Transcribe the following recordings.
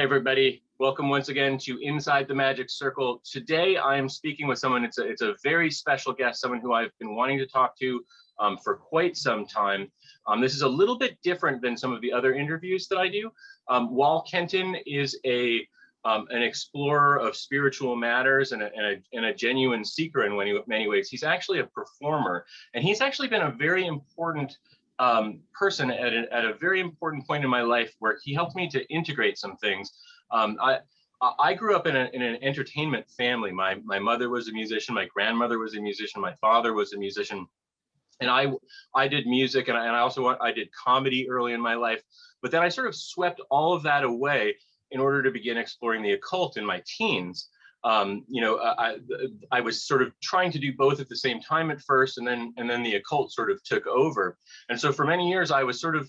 everybody. Welcome once again to Inside the Magic Circle. Today, I am speaking with someone, it's a very special guest, someone who I've been wanting to talk to for quite some time. This is a little bit different than some of the other interviews that I do. While Kenton is an explorer of spiritual matters and a genuine seeker in many ways, he's actually a performer. And he's actually been a very important person at a very important point in my life where he helped me to integrate some things. I grew up in an entertainment family. My mother was a musician, my grandmother was a musician, my father was a musician, and I did music, and I did comedy early in my life. But then I sort of swept all of that away in order to begin exploring the occult in my teens. I was sort of trying to do both at the same time at first, and then the occult sort of took over. And so for many years, I was sort of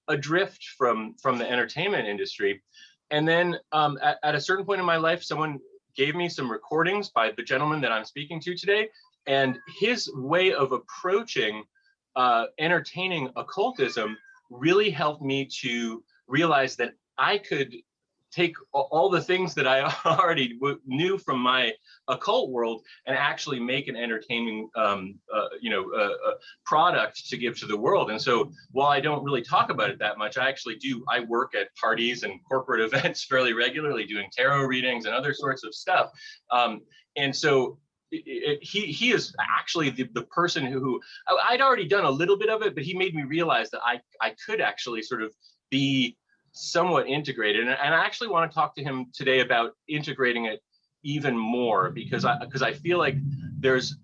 adrift from the entertainment industry. And then at a certain point in my life, someone gave me some recordings by the gentleman that I'm speaking to today. And his way of approaching entertaining occultism really helped me to realize that I could take all the things that I already knew from my occult world and actually make an entertaining, product to give to the world. And so while I don't really talk about it that much, I work at parties and corporate events fairly regularly, doing tarot readings and other sorts of stuff. And so he is actually the person who I'd already done a little bit of it, but he made me realize that I could actually sort of be somewhat integrated, and I actually want to talk to him today about integrating it even more, because I feel like there's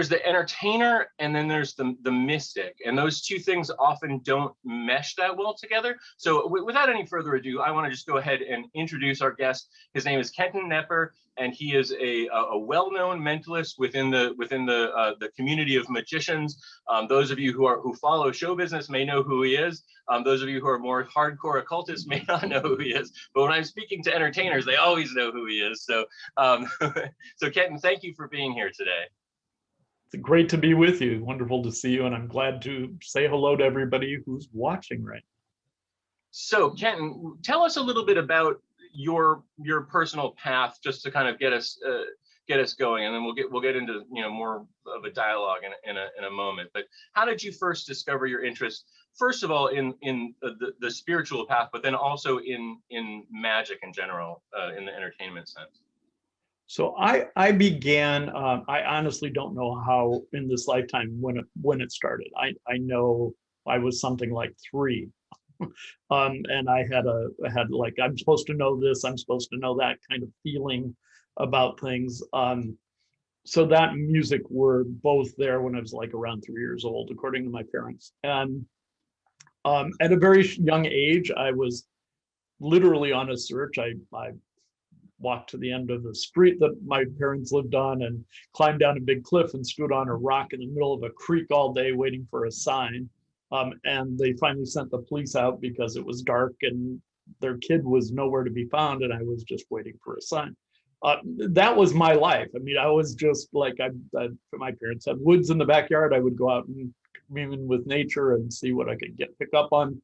the entertainer and then there's the mystic, and those two things often don't mesh that well together. So without any further ado, I want to just go ahead and introduce our guest. His name is Kenton Knepper, and he is a well-known mentalist within the community of magicians. Those of you who follow show business may know who he is. Those of you who are more hardcore occultists may not know who he is. But when I'm speaking to entertainers, they always know who he is. So, so Kenton, thank you for being here today. It's great to be with you. Wonderful to see you, and I'm glad to say hello to everybody who's watching right now. So, Kenton, tell us a little bit about your personal path, just to kind of get us going, and then we'll get into more of a dialogue in a moment. But how did you first discover your interest, first of all in the spiritual path, but then also in magic in general, in the entertainment sense? So I began, I honestly don't know how in this lifetime when it started. I know I was something like 3. And I had like, I'm supposed to know this, I'm supposed to know that kind of feeling about things. So that and music were both there when I was like around 3 years old, according to my parents. And at a very young age, I was literally on a search. I walked to the end of the street that my parents lived on and climbed down a big cliff and stood on a rock in the middle of a creek all day waiting for a sign. And they finally sent the police out because it was dark and their kid was nowhere to be found, and I was just waiting for a sign. That was my life. I mean, I was just like, my parents had woods in the backyard. I would go out and commune with nature and see what I could pick up on.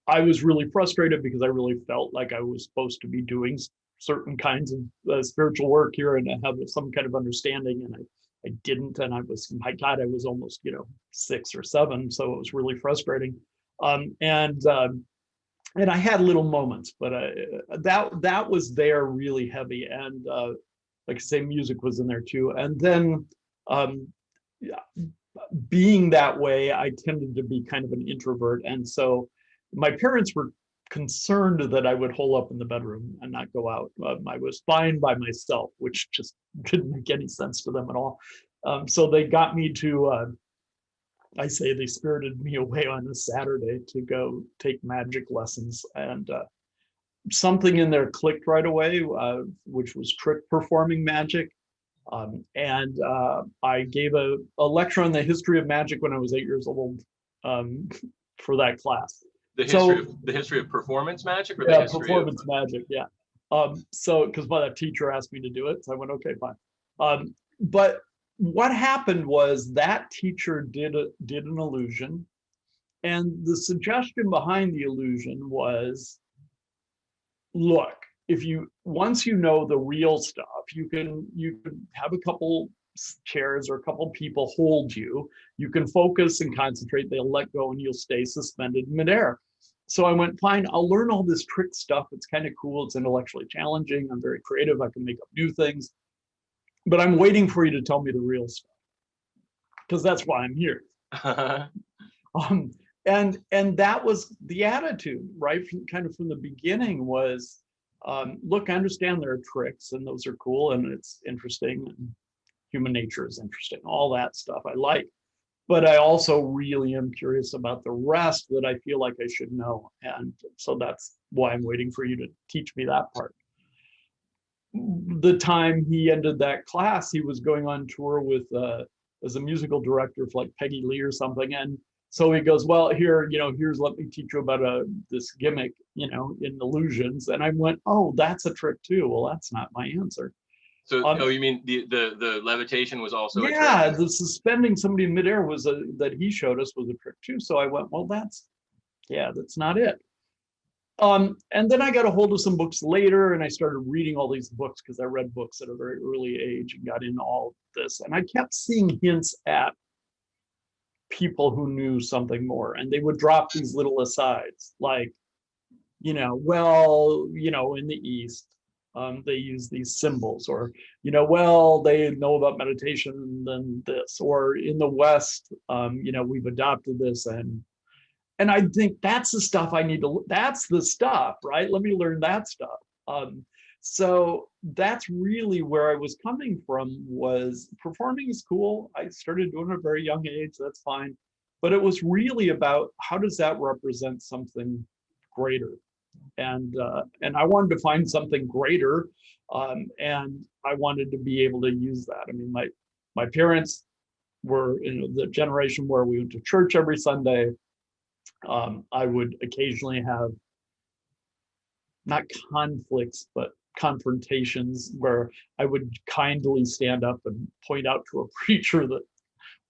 I was really frustrated because I really felt like I was supposed to be doing certain kinds of spiritual work here and have some kind of understanding, and I didn't. And I was almost 6 or 7, so it was really frustrating. And I had little moments, but that was there really heavy, and like I say, music was in there too. And then being that way, I tended to be kind of an introvert, and so my parents were concerned that I would hole up in the bedroom and not go out. I was fine by myself, which just didn't make any sense to them at all. So they got me to, they spirited me away on a Saturday to go take magic lessons. And something in there clicked right away, which was trick performing magic. And I gave a lecture on the history of magic when I was 8 years old for that class. The history of performance magic, or the performance magic, yeah. So because my teacher asked me to do it, so I went, okay, fine. But what happened was that teacher did an illusion, And the suggestion behind the illusion was, look, if you, once you know the real stuff, you can have a couple chairs or a couple people hold you. You can focus and concentrate. They'll let go and you'll stay suspended in midair. So I went, fine, I'll learn all this trick stuff. It's kind of cool. It's intellectually challenging. I'm very creative. I can make up new things. But I'm waiting for you to tell me the real stuff, because that's why I'm here. And that was the attitude, right? From the beginning was, look, I understand there are tricks and those are cool and it's interesting. And human nature is interesting. All that stuff I like. But I also really am curious about the rest that I feel like I should know. And so that's why I'm waiting for you to teach me that part. The time he ended that class, he was going on tour with, as a musical director for like Peggy Lee or something. And so he goes, well, here, here's, let me teach you about this gimmick, in illusions. And I went, oh, that's a trick too. Well, that's not my answer. So, oh, you mean the levitation was also yeah, a trick? the suspending somebody in midair was that he showed us was a trick too. So I went, well, that's not it. And then I got a hold of some books later and I started reading all these books because I read books at a very early age and got into all this. And I kept seeing hints at people who knew something more, and they would drop these little asides like, well, in the East, they use these symbols, or, well, they know about meditation and this, or in the West, we've adopted this. And I think that's the stuff I need to, that's the stuff, right? Let me learn that stuff. So that's really where I was coming from, was performing is cool. I started doing it at a very young age, that's fine. But it was really about, how does that represent something greater? And I wanted to find something greater, and I wanted to be able to use that. I mean, my parents were in the generation where we went to church every Sunday. I would occasionally have, not conflicts, but confrontations where I would kindly stand up and point out to a preacher that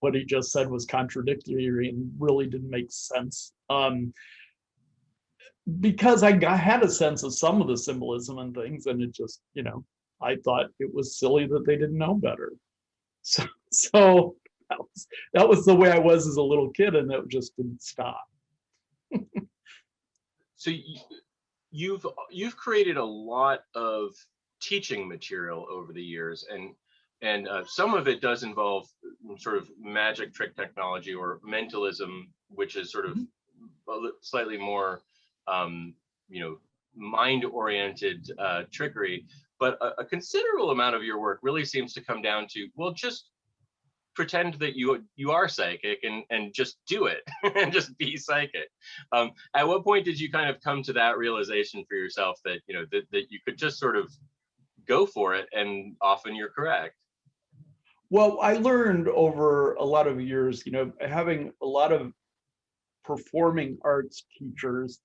what he just said was contradictory and really didn't make sense. Because I had a sense of some of the symbolism and things, and it just, I thought it was silly that they didn't know better. So that was the way I was as a little kid, and it just didn't stop. So you've created a lot of teaching material over the years, and some of it does involve sort of magic trick technology or mentalism, which is sort of slightly more mind-oriented trickery. But a considerable amount of your work really seems to come down to, well, just pretend that you are psychic and just do it and just be psychic. At what point did you kind of come to that realization for yourself that that you could just sort of go for it, and often you're correct? Well, I learned over a lot of years, having a lot of performing arts teachers.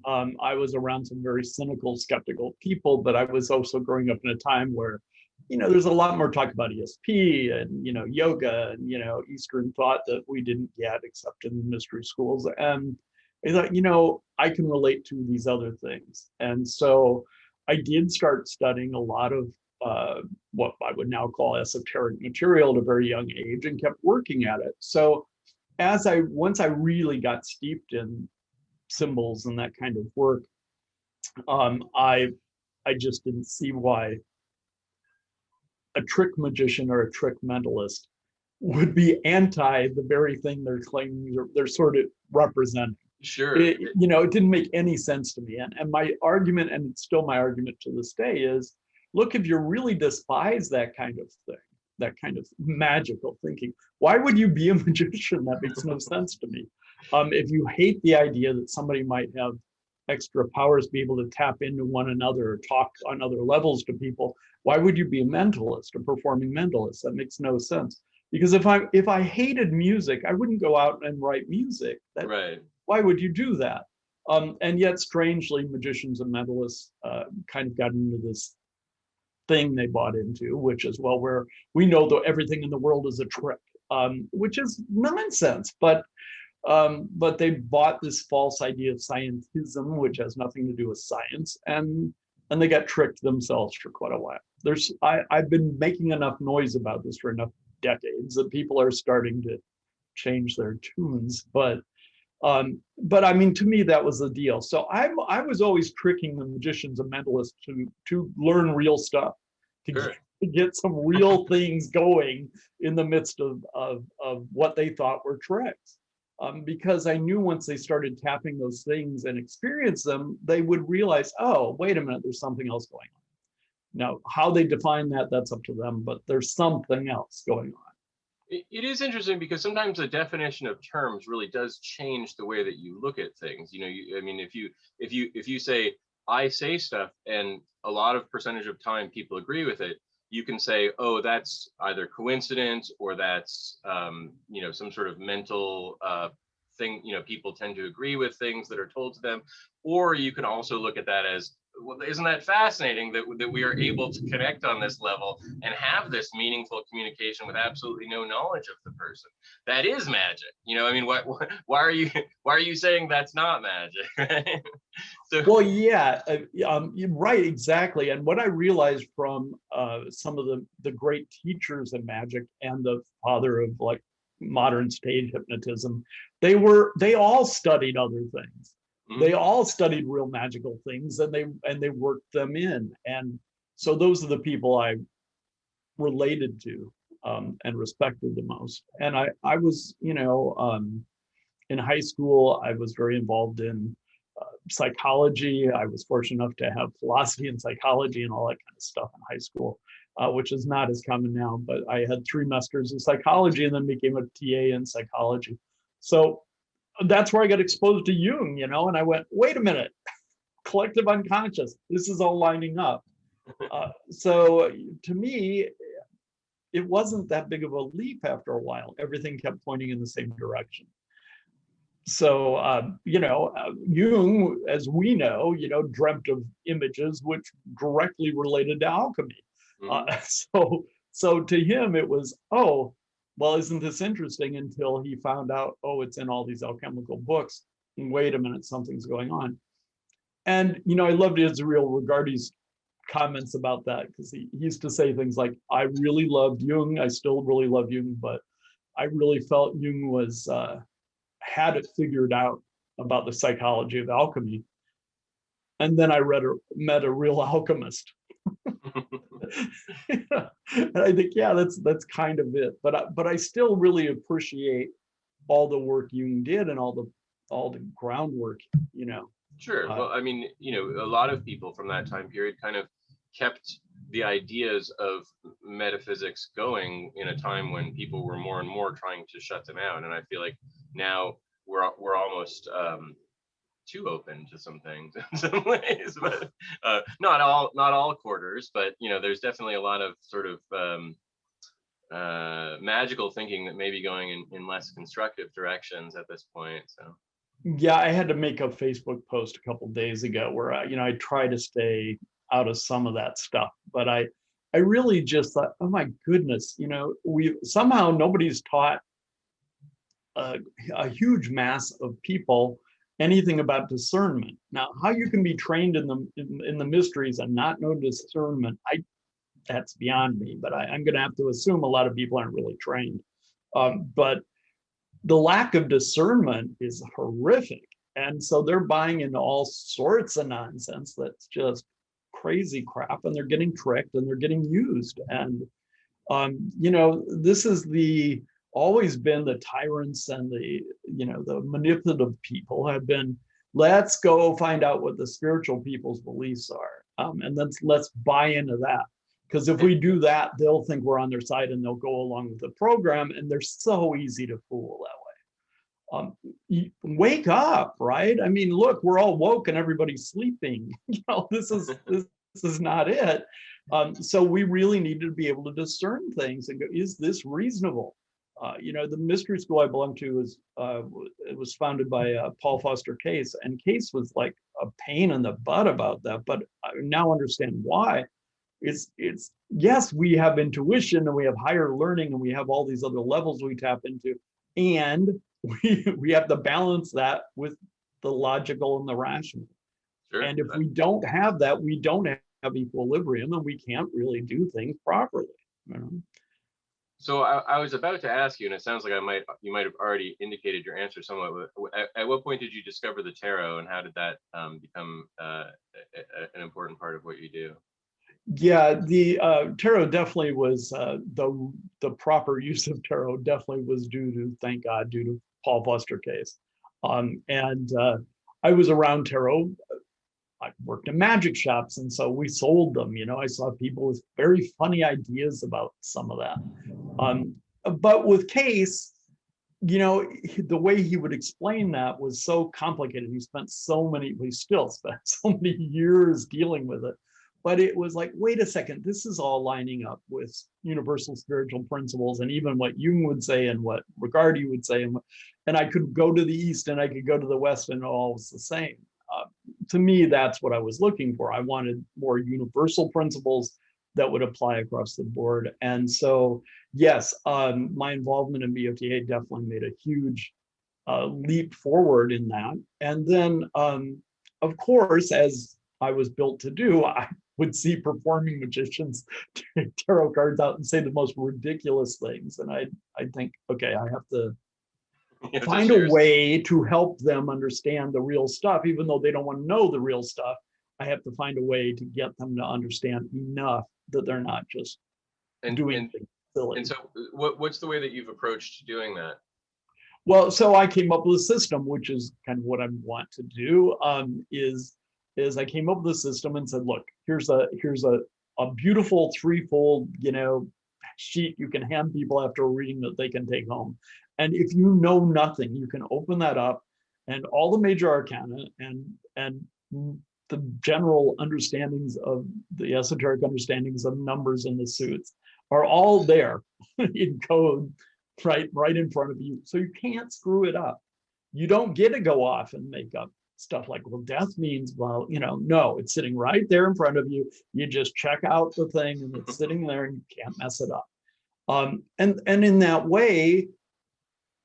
I was around some very cynical, skeptical people, but I was also growing up in a time where, there's a lot more talk about ESP and, yoga and, Eastern thought that we didn't get except in the mystery schools. And I thought, I can relate to these other things. And so I did start studying a lot of what I would now call esoteric material at a very young age, and kept working at it. So once I really got steeped in symbols and that kind of work, I just didn't see why a trick magician or a trick mentalist would be anti the very thing they're claiming they're sort of representing. Sure. It didn't make any sense to me. And my argument, and it's still my argument to this day, is, look, if you really despise that kind of thing, that kind of magical thinking, why would you be a magician? That makes no sense to me. If you hate the idea that somebody might have extra powers, be able to tap into one another or talk on other levels to people, why would you be a mentalist, a performing mentalist? That makes no sense. Because if I hated music, I wouldn't go out and write music. Right. Why would you do that? And yet, strangely, magicians and mentalists kind of got into this thing they bought into, which is, well, where we know that everything in the world is a trick, which is nonsense. But But they bought this false idea of scientism, which has nothing to do with science, and they got tricked themselves for quite a while. I've been making enough noise about this for enough decades that people are starting to change their tunes. But I mean, to me, that was the deal. So I was always tricking the magicians and mentalists to learn real stuff, to get some real things going in the midst of what they thought were tricks. Because I knew once they started tapping those things and experience them, they would realize, oh, wait a minute, there's something else going on. Now, how they define that, that's up to them, but there's something else going on. It is interesting because sometimes the definition of terms really does change the way that you look at things. You know, I mean, if you say, I say stuff and a lot of percentage of time people agree with it, you can say, oh, that's either coincidence or that's, you know, some sort of mental thing. You know, people tend to agree with things that are told to them. Or you can also look at that as, well, isn't that fascinating that we are able to connect on this level and have this meaningful communication with absolutely no knowledge of the person? That is magic. You know, I mean, why are you saying that's not magic? Right? So, well, yeah, right, exactly. And what I realized from some of the great teachers in magic and the father of like modern stage hypnotism, they all studied other things. They all studied real magical things, and they worked them in. And so those are the people I related to and respected the most. And I was, you know, in high school, I was very involved in psychology. I was fortunate enough to have philosophy and psychology and all that kind of stuff in high school, which is not as common now. But I had 3 masters in psychology and then became a TA in psychology. So that's where I got exposed to Jung, you know, and I went, wait a minute, collective unconscious, this is all lining up. So to me, it wasn't that big of a leap after a while. Everything kept pointing in the same direction. So, you know, Jung, as we know, you know, dreamt of images which directly related to alchemy. So to him, it was, oh, well, isn't this interesting? Until he found out, oh, it's in all these alchemical books. And wait a minute, something's going on. And, you know, I loved Israel Regardi's comments about that, because he used to say things like, I really loved Jung. I still really love Jung, but I really felt Jung was, had it figured out about the psychology of alchemy. And then I met a real alchemist. And I think, yeah, that's kind of it. But I still really appreciate all the work Jung did and all the groundwork, you know. Sure. Well, I mean, you know, a lot of people from that time period kind of kept the ideas of metaphysics going in a time when people were more and more trying to shut them out. And I feel like now we're almost too open to some things in some ways, but not all quarters, but you know, there's definitely a lot of sort of magical thinking that may be going in less constructive directions at this point. So yeah, I had to make a Facebook post a couple of days ago where I try to stay out of some of that stuff, but I really just thought, oh my goodness, you know, somehow nobody's taught a huge mass of people anything about discernment. Now, how you can be trained in the mysteries and not know discernment, that's beyond me. But I'm going to have to assume a lot of people aren't really trained. But the lack of discernment is horrific, and so they're buying into all sorts of nonsense that's just crazy crap, and they're getting tricked and they're getting used. And you know, this is always been the tyrants and the manipulative people have been, let's go find out what the spiritual people's beliefs are, and then let's buy into that, because if we do that, they'll think we're on their side and they'll go along with the program, and they're so easy to fool that way. Wake up, right? I mean, look, we're all woke and everybody's sleeping. You know, this is not it. So we really need to be able to discern things and go, is this reasonable? You know, the mystery school I belong to it was founded by Paul Foster Case, and Case was like a pain in the butt about that, but I now understand why. It's yes, we have intuition and we have higher learning and we have all these other levels we tap into, and we have to balance that with the logical and the rational. Sure. And if we don't have that, we don't have equilibrium, and we can't really do things properly. You know? So I was about to ask you, and it sounds like you might have already indicated your answer somewhat. At what point did you discover the tarot, and how did that become an important part of what you do? Yeah, the tarot definitely was the proper use of tarot definitely was due to, thank God, due to Paul Foster case. And I was around tarot. I worked in magic shops, and so we sold them. You know, I saw people with very funny ideas about some of that. But with Case, you know, the way he would explain that was so complicated. He still spent so many years dealing with it. But it was like, wait a second, this is all lining up with universal spiritual principles, and even what Jung would say and what Ricardi would say. And I could go to the East and I could go to the West, and it all was the same. To me, that's what I was looking for. I wanted more universal principles that would apply across the board. And so, yes, my involvement in o.t.a definitely made a huge leap forward in that. And then, of course, as I was built to do, I would see performing magicians take tarot cards out and say the most ridiculous things. And I'd think, okay, I have to find a way to help them understand the real stuff, even though they don't want to know the real stuff. I have to find a way to get them to understand enough that they're not just doing things silly. And so what's the way that you've approached doing that? Well, so I came up with a system, which is kind of what I want to do, is I came up with a system and said, look, here's a beautiful threefold, you know, sheet you can hand people after a reading that they can take home. And if you know nothing, you can open that up, and all the major arcana and the general understandings of the esoteric understandings of numbers in the suits are all there in code, right in front of you. So you can't screw it up. You don't get to go off and make up stuff like, well, death means, well, you know, no, it's sitting right there in front of you. You just check out the thing and it's sitting there and you can't mess it up. And in that way,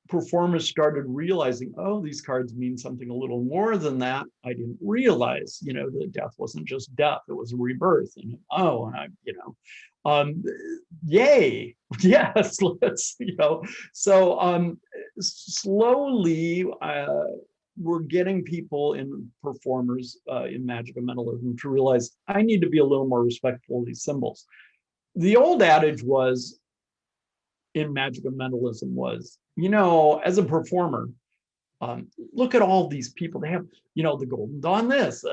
performers started realizing, oh, these cards mean something a little more than that. I didn't realize, you know, that death wasn't just death, it was a rebirth. And yay, yes, let's, you know. So slowly we're getting people in performers in magic and mentalism to realize I need to be a little more respectful of these symbols. The old adage was in magic and mentalism was, you know, as a performer, look at all these people. They have, you know, the Golden Dawn this,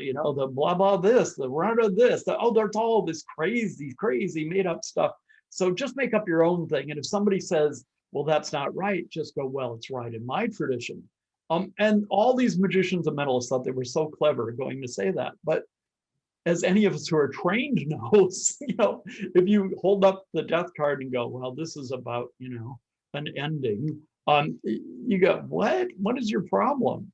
you know, the blah, blah this, the Rana this, there's all this crazy made up stuff. So just make up your own thing. And if somebody says, well, that's not right, just go, well, it's right in my tradition. And all these magicians and mentalists thought they were so clever going to say that. But as any of us who are trained knows, you know, if you hold up the death card and go, well, this is about, you know, an ending, you go, what is your problem?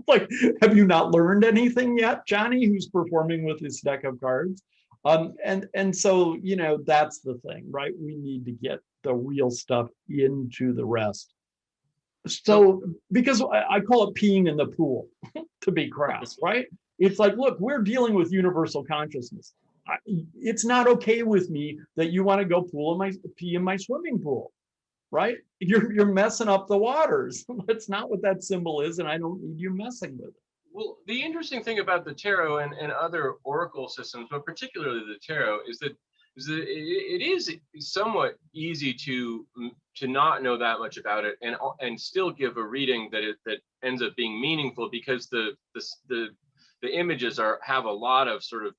Like, have you not learned anything yet, Johnny, who's performing with his deck of cards? And so, you know, that's the thing, right? We need to get the real stuff into the rest. So, because I call it peeing in the pool, to be crass, right? It's like, look, we're dealing with universal consciousness. It's not okay with me that you want to go pee in my swimming pool, right? You're messing up the waters. That's not what that symbol is, and I don't need you messing with it. Well, the interesting thing about the tarot and other oracle systems, but particularly the tarot, is that it is somewhat easy to not know that much about it and still give a reading that ends up being meaningful, because the images have a lot of sort of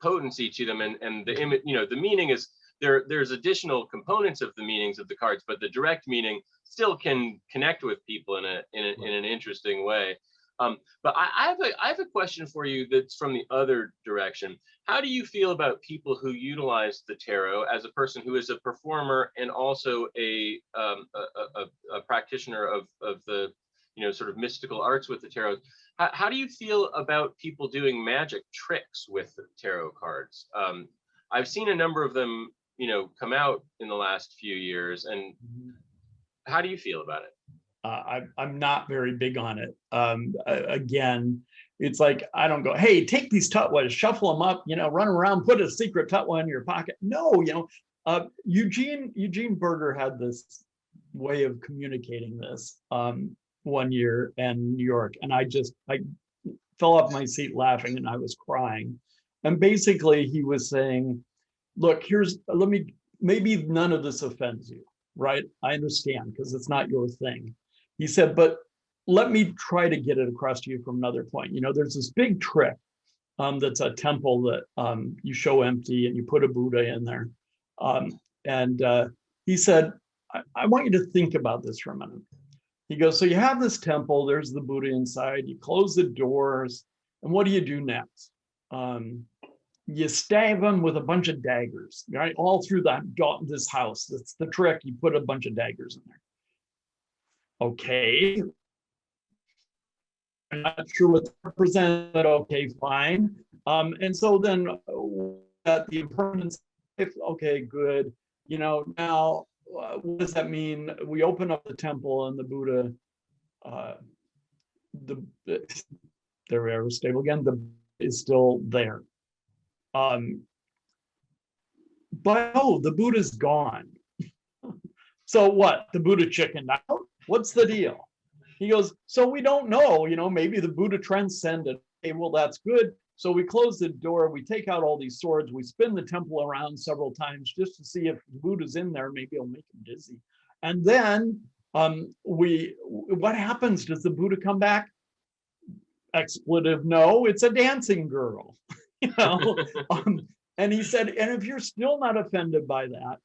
potency to them, and the image, you know, the meaning is there's additional components of the meanings of the cards, but the direct meaning still can connect with people in an interesting way. But I have a question for you that's from the other direction. How do you feel about people who utilize the tarot as a person who is a performer and also a practitioner of the, you know, sort of mystical arts with the tarot? How do you feel about people doing magic tricks with the tarot cards? I've seen a number of them, you know, come out in the last few years. And how do you feel about it? I'm not very big on it. Again, it's like, I don't go, hey, take these tutwas, shuffle them up, run around, put a secret tutwa in your pocket. No, Eugene Berger had this way of communicating this one year in New York, and I fell off my seat laughing, and I was crying. And basically he was saying, look, maybe none of this offends you, right? I understand, because it's not your thing. He said, but let me try to get it across to you from another point. There's this big trick that's a temple that you show empty and you put a Buddha in there. He said, I want you to think about this for a minute. He goes, so you have this temple, there's the Buddha inside, you close the doors, and what do you do next? You stab him with a bunch of daggers, right? All through this house. That's the trick. You put a bunch of daggers in there. Okay. I'm not sure what that represents, but okay, fine. And so then the impermanence, okay, good. Now what does that mean? We open up the temple and the Buddha, there we are, stable again, is still there. But the Buddha's gone. So what? The Buddha chickened out? What's the deal? He goes, so we don't know, maybe the Buddha transcended. Okay, well, that's good. So we close the door, we take out all these swords, we spin the temple around several times just to see if the Buddha's in there, maybe it'll make him dizzy. And then what happens? Does the Buddha come back? Expletive, no, it's a dancing girl. And he said, and if you're still not offended by that,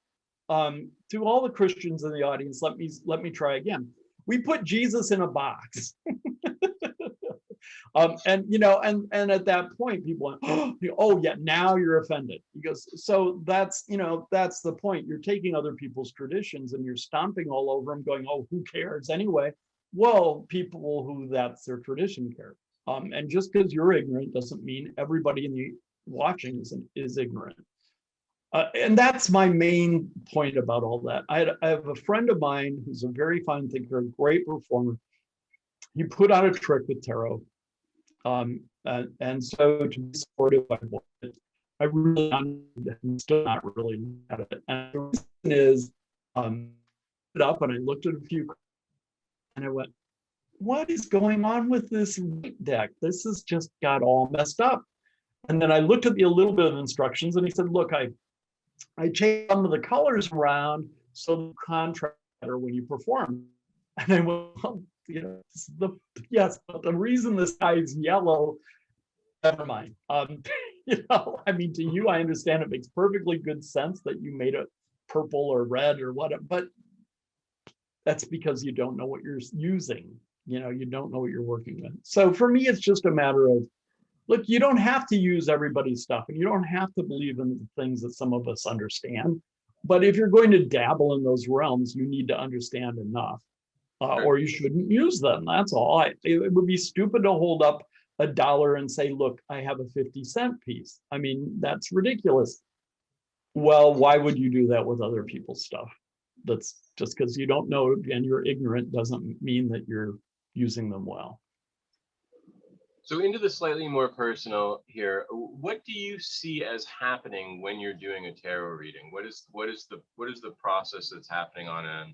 to all the Christians in the audience, let me try again. We put Jesus in a box. And at that point, people went, oh yeah, now you're offended. He goes, so that's the point. You're taking other people's traditions and you're stomping all over them, going, oh, who cares anyway? Well, people who that's their tradition care. And just because you're ignorant doesn't mean everybody in the watching is ignorant. And that's my main point about all that. I have a friend of mine who's a very fine thinker, a great performer. He put out a trick with tarot. And so to be supportive, I really am still not really at it. And the reason is, it up and I looked at a few, and I went, what is going on with this deck? This has just got all messed up. And then I looked at a little bit of instructions, and he said, look, I changed some of the colors around so the contrast better when you perform. And I went, well, yes, but the reason this guy is yellow, never mind. I mean, to you, I understand it makes perfectly good sense that you made it purple or red or whatever, but that's because you don't know what you're using. You don't know what you're working with. So for me, it's just a matter of, look, you don't have to use everybody's stuff, and you don't have to believe in the things that some of us understand. But if you're going to dabble in those realms, you need to understand enough, or you shouldn't use them. That's all. It would be stupid to hold up $1 and say, look, I have a 50-cent piece. I mean, that's ridiculous. Well, why would you do that with other people's stuff? That's just because you don't know and you're ignorant doesn't mean that you're using them well. So into the slightly more personal here, what do you see as happening when you're doing a tarot reading? What is the process that's happening on a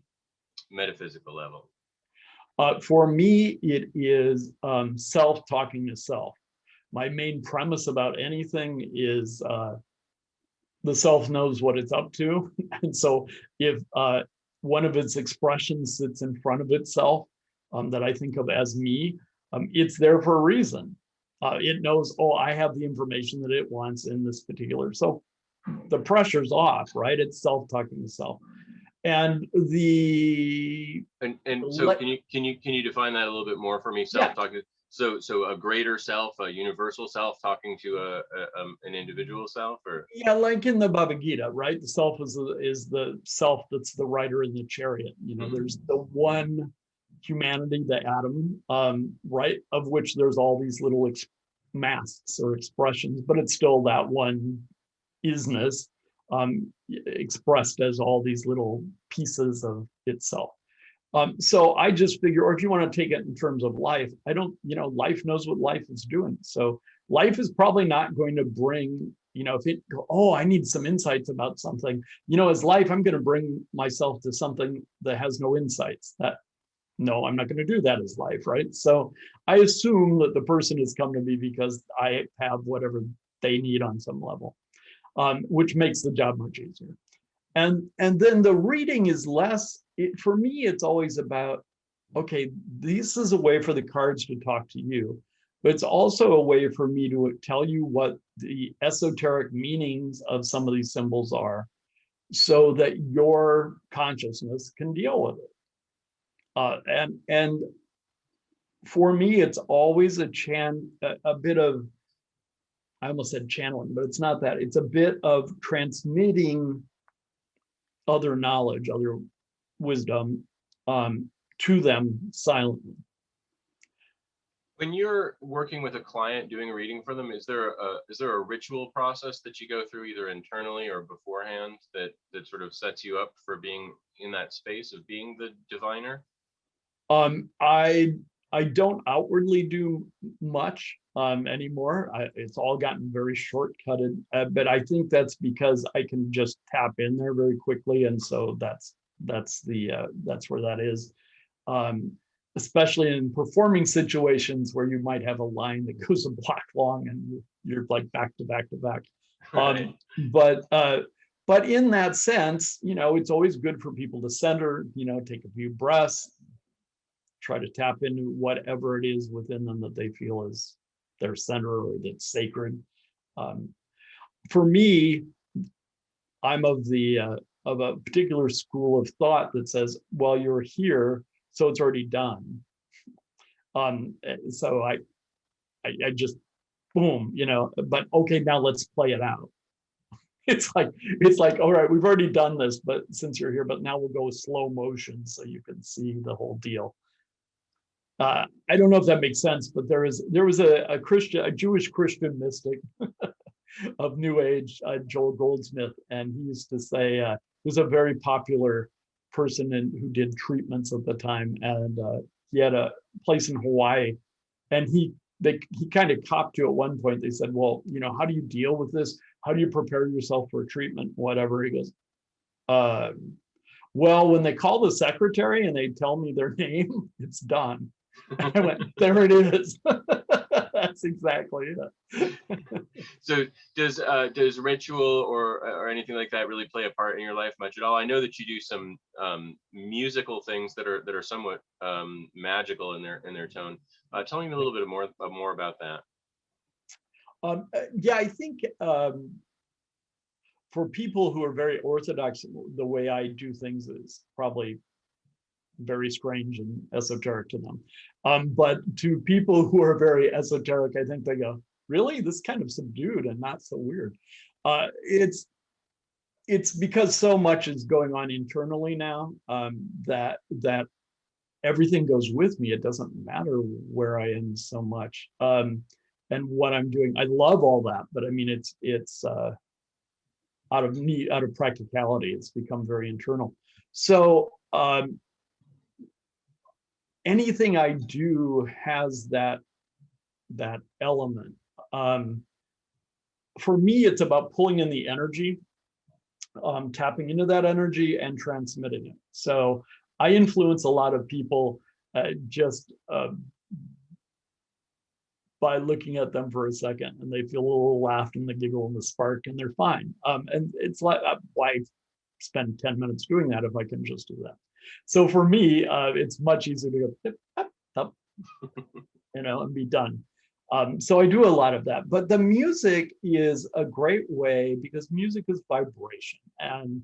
metaphysical level? For me, it is self talking to self. My main premise about anything is the self knows what it's up to. And so if one of its expressions sits in front of itself, that I think of as me, it's there for a reason. It knows, oh, I have the information that it wants in this particular. So the pressure's off, right? It's self-talking to self. And so can you define that a little bit more for me? Self-talking. Yeah. So a greater self, a universal self talking to an individual self, or yeah, like in the Bhagavad Gita, right? The self is the self that's the rider in the chariot. There's the one humanity, the atom, right, of which there's all these little masks or expressions, but it's still that one isness expressed as all these little pieces of itself. So I just figure, or if you want to take it in terms of life, I don't, life knows what life is doing. So life is probably not going to bring, if it, oh, I need some insights about something, as life, I'm going to bring myself to something that has no insights. No, I'm not going to do that as life, right? So I assume that the person has come to me because I have whatever they need on some level, which makes the job much easier. And then the reading is less, for me, it's always about, okay, this is a way for the cards to talk to you, but it's also a way for me to tell you what the esoteric meanings of some of these symbols are so that your consciousness can deal with it. And for me, it's always a bit of, I almost said channeling, but it's not that. It's a bit of transmitting other knowledge, other wisdom to them silently. When you're working with a client doing a reading for them, is there a ritual process that you go through either internally or beforehand that sort of sets you up for being in that space of being the diviner? I don't outwardly do much anymore. It's all gotten very shortcutted, but I think that's because I can just tap in there very quickly, and so that's where that is. Especially in performing situations where you might have a line that goes a block long and you're like back to back to back. Right. But in that sense, it's always good for people to center, take a few breaths, try to tap into whatever it is within them that they feel is their center or that's sacred. For me, I'm of a particular school of thought that says, well, you're here, so it's already done. So I just boom, but okay, now let's play it out. It's like, all right, we've already done this, but since you're here, but now we'll go slow motion so you can see the whole deal. I don't know if that makes sense, but there was a Jewish Christian mystic of New Age, Joel Goldsmith, and he used to say he was a very popular person who did treatments at the time, and he had a place in Hawaii, and he kind of copped to at one point. They said, well, how do you deal with this? How do you prepare yourself for a treatment? Whatever. He goes, well, when they call the secretary and they tell me their name, it's done. I went, there it is. That's exactly it. So does ritual or anything like that really play a part in your life much at all? I know that you do some musical things that are somewhat magical in their tone. Tell me a little bit more about that. Yeah, I think for people who are very orthodox, the way I do things is probably very strange and esoteric to them. But to people who are very esoteric, I think they go, really? This kind of subdued and not so weird. It's because so much is going on internally now that everything goes with me. It doesn't matter where I am so much and what I'm doing. I love all that, but I mean, it's out of need, out of practicality, it's become very internal. So anything I do has that element. For me, it's about pulling in the energy, tapping into that energy and transmitting it. So I influence a lot of people just by looking at them for a second, and they feel a little laugh and the giggle and the spark, and they're fine. And it's like, why spend 10 minutes doing that if I can just do that? So for me, it's much easier to go, hip, hop, hop, and be done. So I do a lot of that. But the music is a great way because music is vibration. And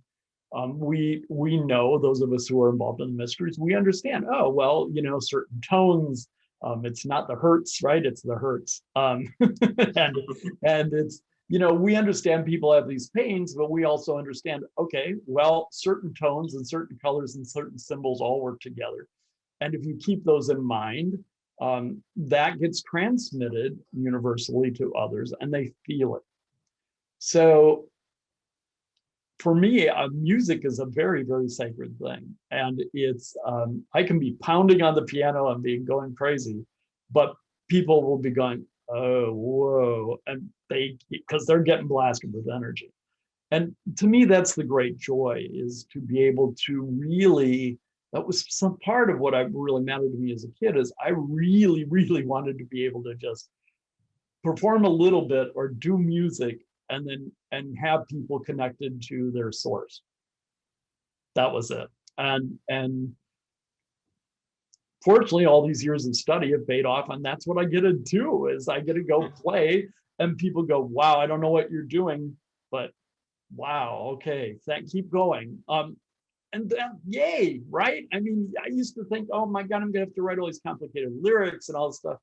we know, those of us who are involved in the mysteries, we understand, oh, well, certain tones, it's not the hertz, right? It's the hertz. And it's, we understand people have these pains, but we also understand, okay, well, certain tones and certain colors and certain symbols all work together. And if you keep those in mind, that gets transmitted universally to others and they feel it. So for me, music is a very, very sacred thing. And it's, I can be pounding on the piano and being going crazy, but people will be going, oh, whoa. And because they're getting blasted with energy. And to me, that's the great joy, is to be able to really, that was some part of what really mattered to me as a kid, is I really, really wanted to be able to just perform a little bit or do music and have people connected to their source. That was it. And fortunately, all these years of study have paid off, and that's what I get to do, is I get to go play and people go, wow, I don't know what you're doing, but wow, okay, keep going. And then, yay, right? I mean, I used to think, oh my God, I'm gonna have to write all these complicated lyrics and all this stuff.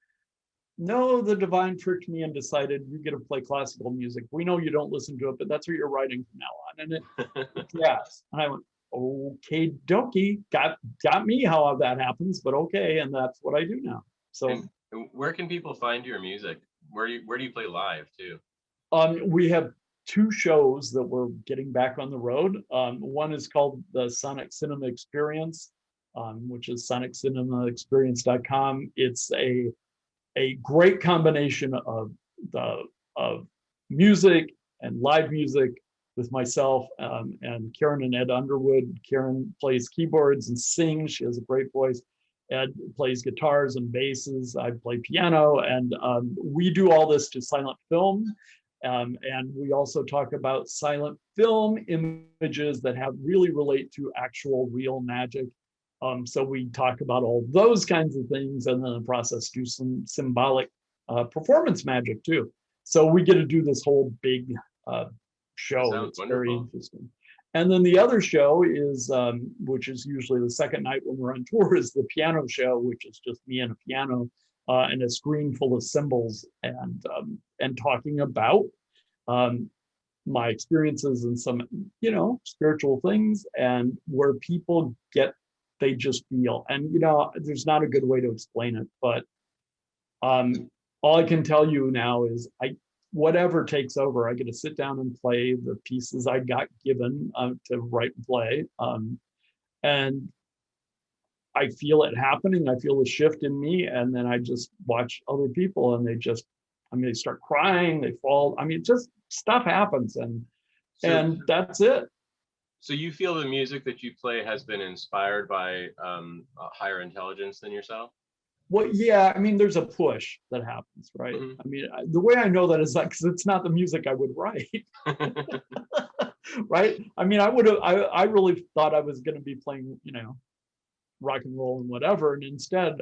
No, the divine tricked me and decided you get to play classical music. We know you don't listen to it, but that's what you're writing from now on. And yes. And I went, okay, dokie, got me how that happens, but okay, and that's what I do now. So and where can people find your music? Where do you play live too? We have 2 shows that we're getting back on the road. One is called the Sonic Cinema Experience, which is soniccinemaexperience.com. It's a great combination of music and live music with myself and Karen and Ed Underwood. Karen plays keyboards and sings. She has a great voice. Ed plays guitars and basses. I play piano, and we do all this to silent film. And we also talk about silent film images that really relate to actual real magic. So we talk about all those kinds of things, and then in the process do some symbolic performance magic too. So we get to do this whole big show. It's very interesting. And then the other show is, which is usually the second night when we're on tour, is the piano show, which is just me and a piano and a screen full of symbols, and talking about my experiences and some, spiritual things, and where people they just feel. And, there's not a good way to explain it, but all I can tell you now is whatever takes over, I get to sit down and play the pieces I got given to write and play. And I feel it happening. I feel the shift in me. And then I just watch other people, and they start crying, they fall. I mean, just stuff happens, and that's it. So you feel the music that you play has been inspired by a higher intelligence than yourself? Well, yeah, I mean, there's a push that happens, right? Mm-hmm. I mean, the way I know that is because it's not the music I would write, right? I mean, I really thought I was going to be playing, rock and roll and whatever, and instead,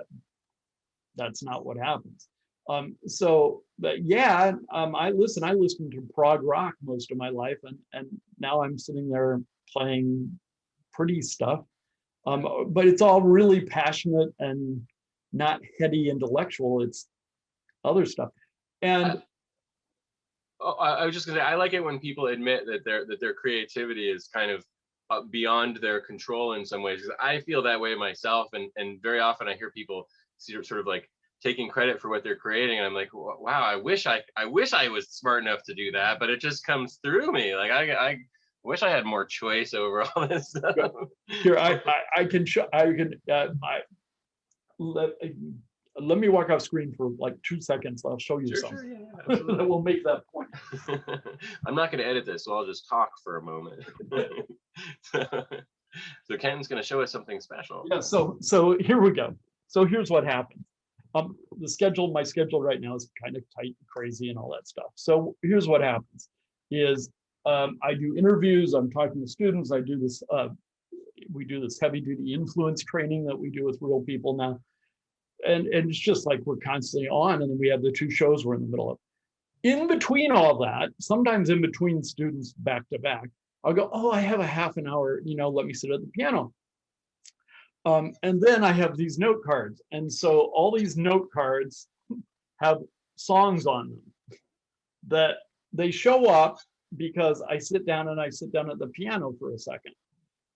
that's not what happens. But yeah, I listened to prog rock most of my life, and now I'm sitting there playing pretty stuff, but it's all really passionate and not heady intellectual. It's other stuff. And I was just gonna say, I like it when people admit that their creativity is kind of beyond their control in some ways, because I feel that way myself, and very often I hear people sort of like taking credit for what they're creating, and I'm like, wow, I wish I was smart enough to do that, but it just comes through me. Like I wish I had more choice over all this stuff. Here, I can show. Let me walk off screen for like 2 seconds. I'll show you something. Sure, yeah, that will make that point. I'm not going to edit this, so I'll just talk for a moment. So Kenton's going to show us something special. Yeah. So here we go. So here's what happened. My schedule right now is kind of tight and crazy and all that stuff. So here's what happens is I do interviews. I'm talking to students. I do this. We do this heavy duty influence training that we do with real people now. And it's just like we're constantly on, and then we have the 2 shows we're in the middle of. In between all that, sometimes in between students back to back, I'll go, oh, I have a half an hour, let me sit at the piano. And then I have these note cards. And so all these note cards have songs on them that they show up because I sit down at the piano for a second.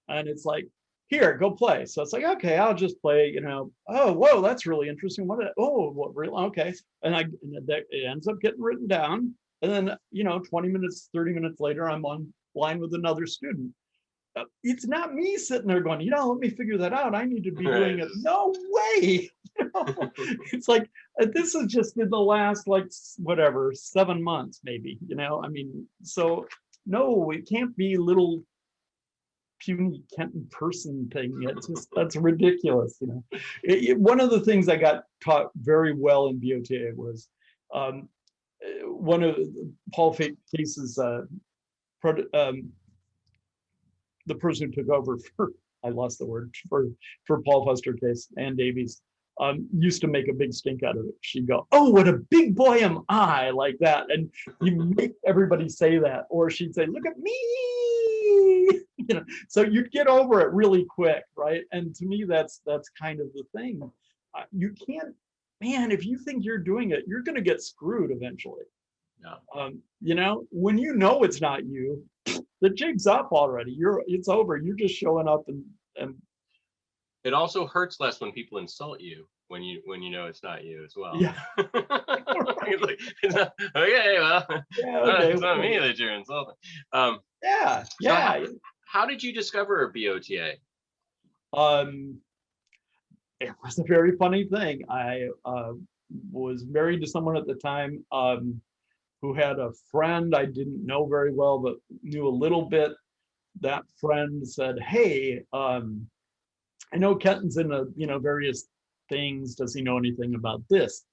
And it's like, here, go play. So it's like, okay, I'll just play, oh, whoa, that's really interesting. Okay. And it ends up getting written down. And then, 20 minutes, 30 minutes later, I'm on line with another student. It's not me sitting there going, let me figure that out. I need to be doing it. No way. It's like, this is just in the last, like, whatever, 7 months, maybe, I mean, so no, it can't be little puny Kenton person thing. It's just, that's ridiculous. One of the things I got taught very well in o.t.a was one of Paul Case's the person who took over for, I lost the word, for Paul Fuster Case, Ann Davies, used to make a big stink out of it. She'd go, "Oh, what a big boy am I," like that. And you make everybody say that. Or she'd say, "Look at me." So you'd get over it really quick, right? And to me, that's kind of the thing. You can't, man, if you think you're doing it, you're going to get screwed eventually. Yeah. When it's not you, the jig's up already. It's over. You're just showing up and it also hurts less when people insult you when you know it's not you as well. Yeah. It's not, okay, well, yeah, okay. It's not me that you're insulting. Yeah. So how did you discover o.t.a? It was a very funny thing. I was married to someone at the time who had a friend I didn't know very well, but knew a little bit. That friend said, "Hey, I know Kenton's in various things. Does he know anything about this?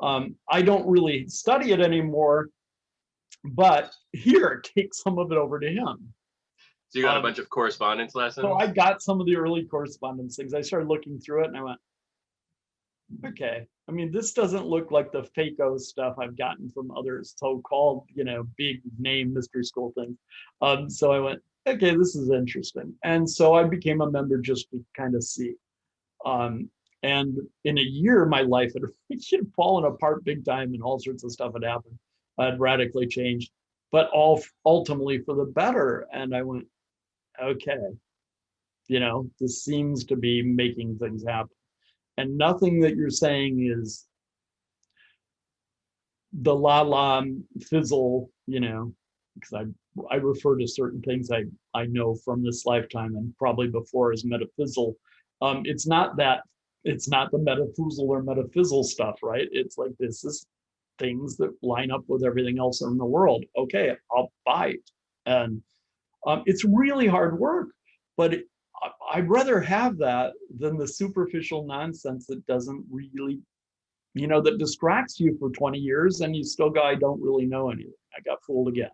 I don't really study it anymore, but here, take some of it over to him." So you got a bunch of correspondence lessons? So I got some of the early correspondence things. I started looking through it and I went, okay. I mean, this doesn't look like the fake-o stuff I've gotten from other so-called, big name mystery school things. So I went, okay, this is interesting. And so I became a member just to kind of see. And in a year, my life had fallen apart big time and all sorts of stuff had happened. I had radically changed, but all ultimately for the better. And I went, okay, this seems to be making things happen. And nothing that you're saying is the la fizzle, because I refer to certain things I know from this lifetime and probably before as metaphysical. It's not the metaphysal or metaphysal stuff, right? It's like, this is things that line up with everything else in the world. Okay, I'll buy it. And it's really hard work, but I'd rather have that than the superficial nonsense that doesn't really, that distracts you for 20 years and you still go, I don't really know anything. I got fooled again,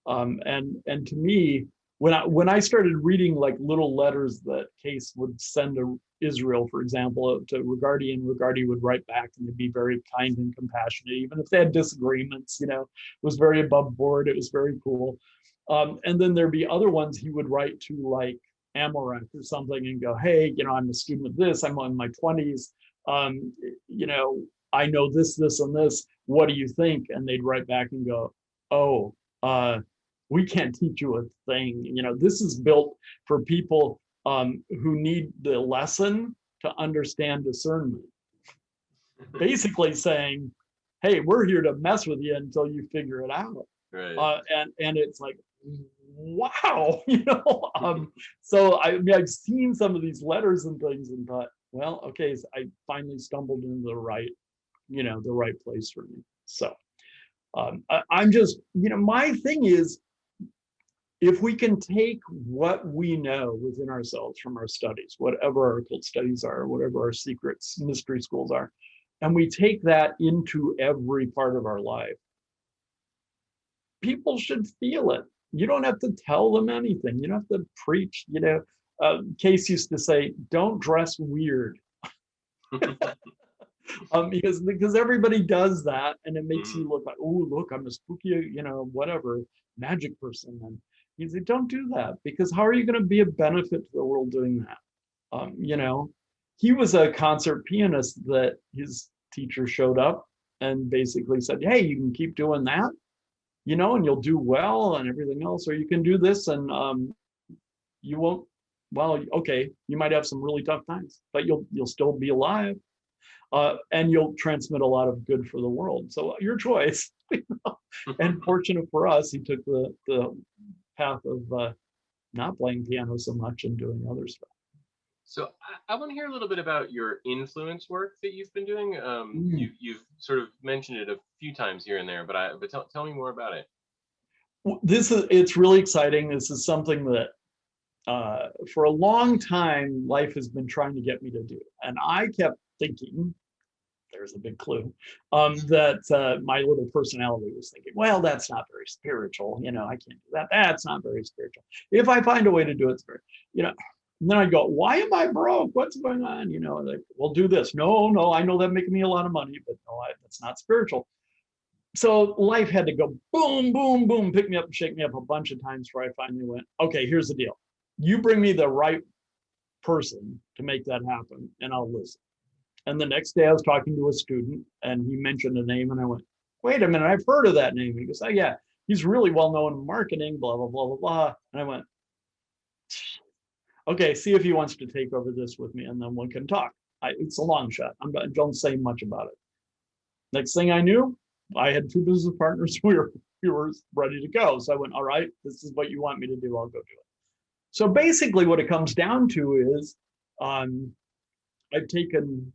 and to me, when I started reading like little letters that Case would send to Israel, for example, to Regardi, and Regardi would write back and they'd be very kind and compassionate, even if they had disagreements, it was very above board. It was very cool. And then there'd be other ones he would write to, like Amorak or something, and go, hey, I'm a student of this. I'm in my 20s. I know this, and this. What do you think? And they'd write back and go, oh, we can't teach you a thing. This is built for people who need the lesson to understand discernment. Basically saying, hey, we're here to mess with you until you figure it out. Right. And it's like, wow, so I've seen some of these letters and things and thought, well, okay, so I finally stumbled into the right place for me. So I'm just, my thing is, if we can take what we know within ourselves from our studies, whatever our occult studies are, whatever our secrets, mystery schools are, and we take that into every part of our life, people should feel it. You don't have to tell them anything. You don't have to preach. Case used to say, don't dress weird. Because everybody does that, and it makes you look like, oh, look, I'm a spooky, whatever, magic person. And you say, don't do that, because how are you going to be a benefit to the world doing that? He was a concert pianist that his teacher showed up and basically said, hey, you can keep doing that, and you'll do well and everything else, or you can do this and you won't, well, okay, you might have some really tough times, but you'll still be alive. And you'll transmit a lot of good for the world. So your choice. And fortunate for us, he took the path of not playing piano so much and doing other stuff. So I want to hear a little bit about your influence work that you've been doing. You've sort of mentioned it a few times here and there, but tell me more about it. It's really exciting. This is something that for a long time, life has been trying to get me to do. And I kept thinking, there's a big clue, that my little personality was thinking, well, that's not very spiritual. I can't do that. That's not very spiritual. If I find a way to do it, it's very, and then I'd go, why am I broke? What's going on? Like, well, do this. No, I know that making me a lot of money, but no, that's not spiritual. So life had to go boom, boom, boom, pick me up and shake me up a bunch of times before I finally went, okay, here's the deal. You bring me the right person to make that happen, and I'll listen. And the next day I was talking to a student and he mentioned a name and I went, wait a minute, I've heard of that name. He goes, oh yeah, he's really well known in marketing, blah, blah, blah, blah, blah. And I went, okay, see if he wants to take over this with me and then one can talk. It's a long shot. I don't say much about it. Next thing I knew, I had 2 business partners. We were ready to go. So I went, all right, this is what you want me to do. I'll go do it. So basically what it comes down to is I've taken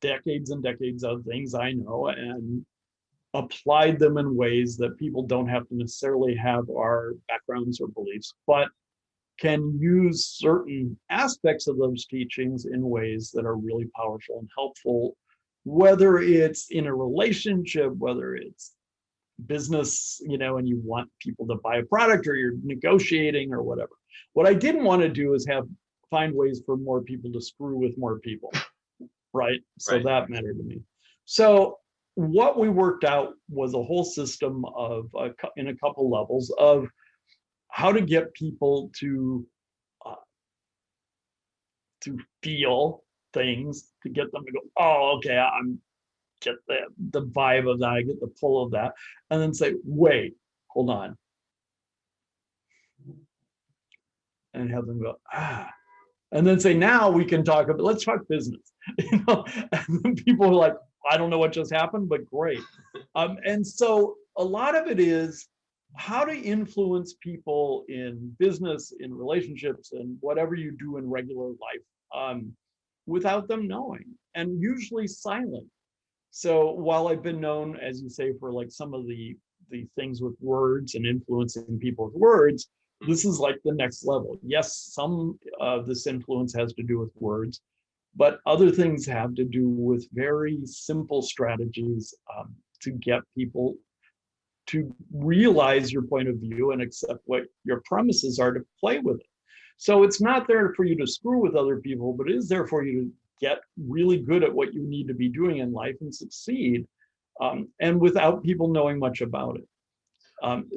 decades and decades of things I know and applied them in ways that people don't have to necessarily have our backgrounds or beliefs, but can use certain aspects of those teachings in ways that are really powerful and helpful, whether it's in a relationship, whether it's business, and you want people to buy a product or you're negotiating or whatever. What I didn't want to do is find ways for more people to screw with more people. Right. So that mattered to me. So what we worked out was a whole system of in a couple levels of how to get people to feel things, to get them to go, oh, okay, I'm get the vibe of that, I get the pull of that, and then say, wait, hold on. And have them go, and then say, now we can talk about, let's talk business. And then people are like, I don't know what just happened, but great. And so a lot of it is how to influence people in business, in relationships, and whatever you do in regular life without them knowing, and usually silent. So while I've been known, as you say, for like some of the things with words and influencing people with words, this is like the next level. Yes, some of this influence has to do with words, but other things have to do with very simple strategies to get people to realize your point of view and accept what your premises are to play with it. So it's not there for you to screw with other people, but it is there for you to get really good at what you need to be doing in life and succeed, and without people knowing much about it.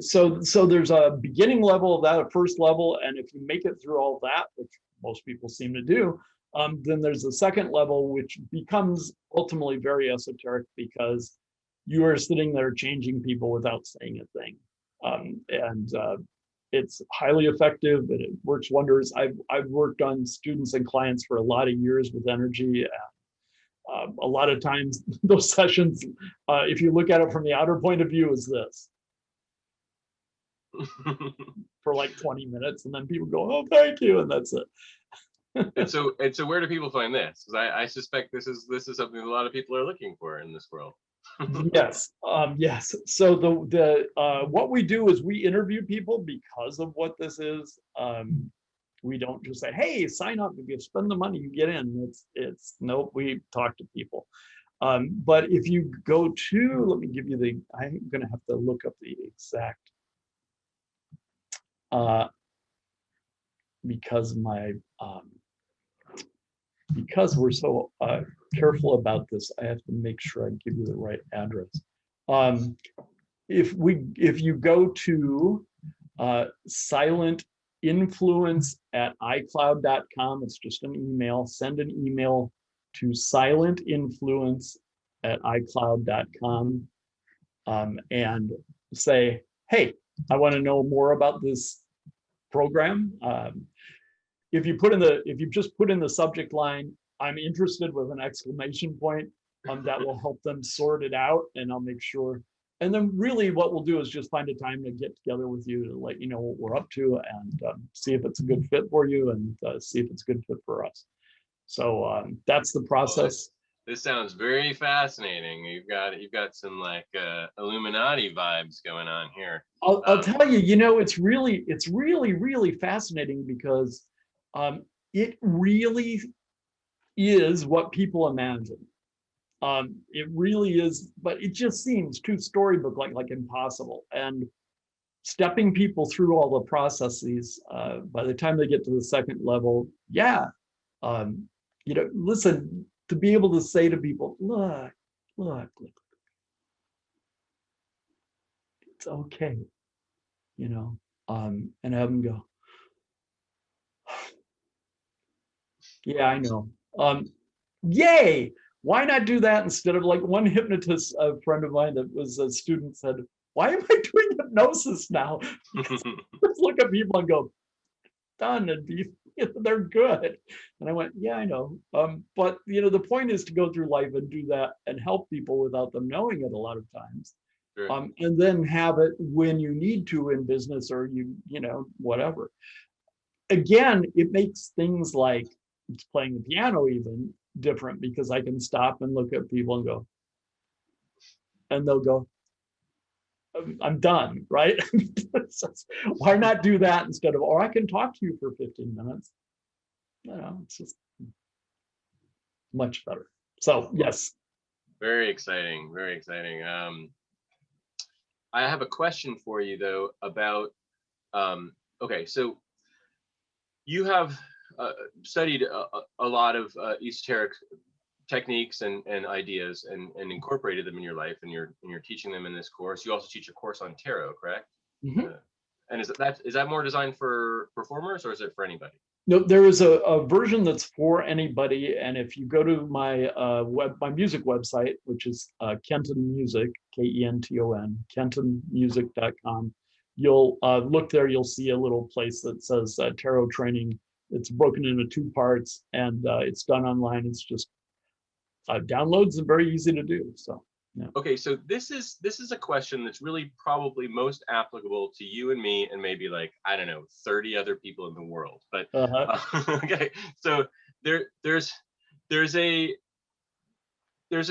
So there's a beginning level of that, a first level, and if you make it through all that, which most people seem to do, then there's a second level, which becomes ultimately very esoteric because you are sitting there changing people without saying a thing. And it's highly effective and it works wonders. I've worked on students and clients for a lot of years with energy. A lot of times those sessions, if you look at it from the outer point of view, is this. For like 20 minutes, and then people go, oh, thank you, and that's it. and so where do people find this? Because I suspect this is something a lot of people are looking for in this world. Yes. So the what we do is we interview people because of what this is. We don't just say, hey, sign up. If you spend the money, you get in. It's nope, we talk to people. But if you go to, let me give you I'm gonna have to look up the exact because we're so careful about this, I have to make sure I give you the right address. If you go to silentinfluence@icloud.com, it's just an email. Send an email to silentinfluence@icloud.com and say, hey, I want to know more about this program. If you just put in the subject line, I'm interested with an exclamation point, that will help them sort it out, and I'll make sure and then really what we'll do is just find a time to get together with you to let you know what we're up to, and see if it's a good fit for you, and see if it's a good fit for us. So that's the process. This sounds very fascinating. You've got some like Illuminati vibes going on here. I'll tell you, you know, it's really really fascinating, because it really is what people imagine. It really is, but it just seems too storybook like impossible. And stepping people through all the processes, by the time they get to the second level, yeah, you know, listen, to be able to say to people, look, it's okay, you know, and have them go, yeah, I know. Yay! Why not do that instead of, like, one hypnotist, a friend of mine that was a student said, why am I doing hypnosis now? Just look at people and go, done, and be, they're good. And I went, yeah, I know. But you know, the point is to go through life and do that and help people without them knowing it a lot of times. Sure. And then have it when you need to in business, or you know, whatever. Again, it makes things like playing the piano even different, because I can stop and look at people and go, and they'll go, I'm done, right? Why not do that instead of, or I can talk to you for 15 minutes. You know, it's just much better. So yes. Very exciting, very exciting. I have a question for you though about, okay, so you have studied a lot of esoteric techniques and ideas, and incorporated them in your life, and you're teaching them in this course. You also teach a course on tarot, correct? Mm-hmm. And is that more designed for performers, or is it for anybody? No, there is a version that's for anybody, and if you go to my my music website, which is Kenton Music, Kenton, kentonmusic.com, you'll look there. You'll see a little place that says tarot training. It's broken into 2 parts, and it's done online. It's just downloads and very easy to do. So yeah. Okay, so this is a question that's really probably most applicable to you and me, and maybe, like, I don't know, 30 other people in the world. But okay, so there's an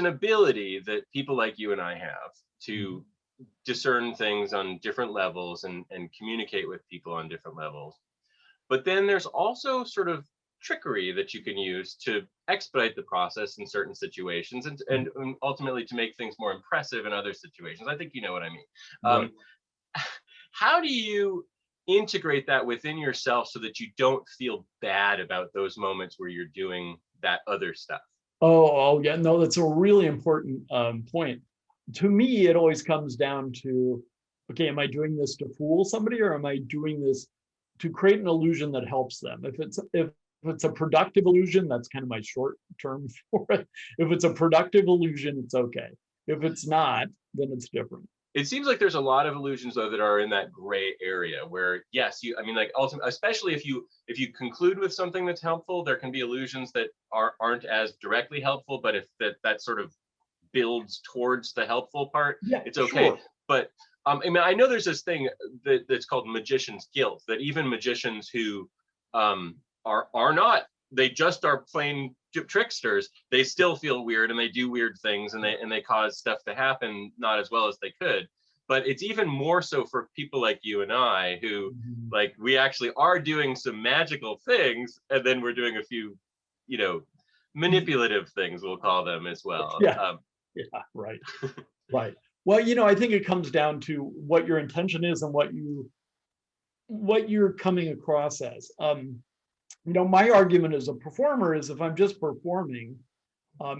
ability that people like you and I have to discern things on different levels, and communicate with people on different levels. But then there's also sort of trickery that you can use to expedite the process in certain situations, and ultimately to make things more impressive in other situations. I think you know what I mean. Right. How do you integrate that within yourself so that you don't feel bad about those moments where you're doing that other stuff? Oh yeah, no, that's a really important point. To me, it always comes down to, okay, am I doing this to fool somebody, or am I doing this to create an illusion that helps them? If it's a productive illusion, that's kind of my short term for it. If it's a productive illusion, it's okay. If it's not, then it's different. It seems like there's a lot of illusions though that are in that gray area where, yes, I mean, like, ultimately, especially if you conclude with something that's helpful, there can be illusions that aren't as directly helpful, but if that sort of builds towards the helpful part, yeah, it's okay. Sure. But I mean, I know there's this thing that's called magician's guilt, that even magicians who are not, they just are plain tricksters, they still feel weird, and they do weird things, and they cause stuff to happen not as well as they could. But it's even more so for people like you and I, who like, we actually are doing some magical things, and then we're doing a few, you know, manipulative things, we'll call them, as well. Yeah, right. Right. Well, you know, I think it comes down to what your intention is and what you're coming across as. You know, my argument as a performer is, if I'm just performing,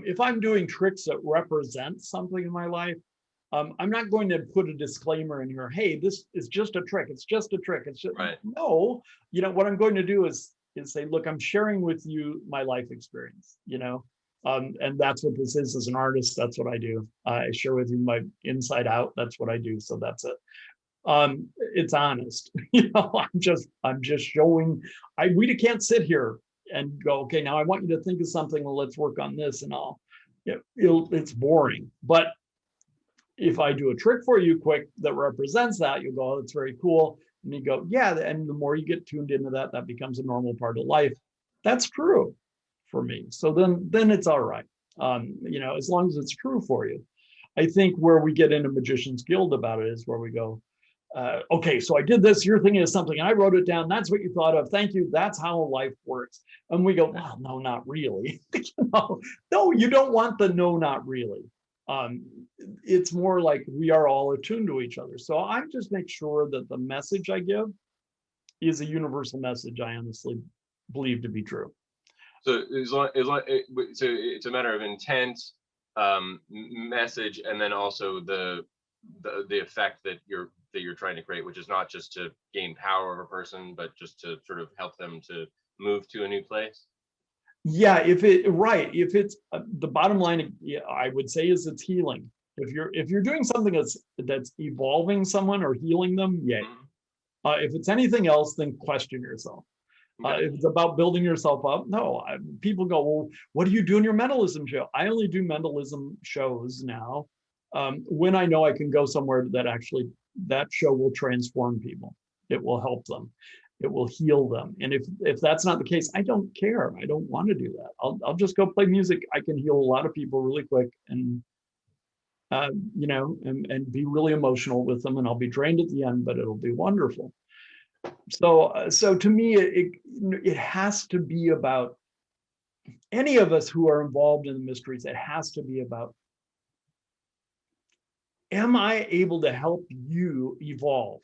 if I'm doing tricks that represent something in my life, I'm not going to put a disclaimer in here, hey, this is just a trick. It's just a trick. It's just, right. No, you know, what I'm going to do is say, look, I'm sharing with you my life experience, you know, and that's what this is. As an artist, that's what I do. I share with you my inside out. That's what I do. So that's it. It's honest. You know, I'm just showing. We can't sit here and go, okay, now I want you to think of something. Well, let's work on this and all. It's boring. But if I do a trick for you quick that represents that, you'll go, oh, it's very cool. And you go, yeah. And the more you get tuned into that, that becomes a normal part of life. That's true for me. So then it's all right. You know, as long as it's true for you. I think where we get into Magician's Guild about it is where we go, okay, so I did this, you're thinking of something, I wrote it down, that's what you thought of, thank you, that's how life works. And we go, well, no, not really. You know, no, you don't want the no, not really. It's more like we are all attuned to each other. So I just make sure that the message I give is a universal message I honestly believe to be true. So so it's a matter of intent, message, and then also the effect that you're trying to create, which is not just to gain power over a person, but just to sort of help them to move to a new place. Yeah, if it's the bottom line, I would say is it's healing. If you're doing something that's evolving someone or healing them, yay. If it's anything else, then question yourself. Okay. If it's about building yourself up, no. People go, well, what do you do in your mentalism show? I only do mentalism shows now when I know I can go somewhere that actually that show will transform people. It will help them. It will heal them. And if that's not the case, I don't care. I don't want to do that. I'll just go play music. I can heal a lot of people really quick and you know, and be really emotional with them, and I'll be drained at the end, but it'll be wonderful. So to me, it has to be about any of us who are involved in the mysteries. It has to be about, am I able to help you evolve?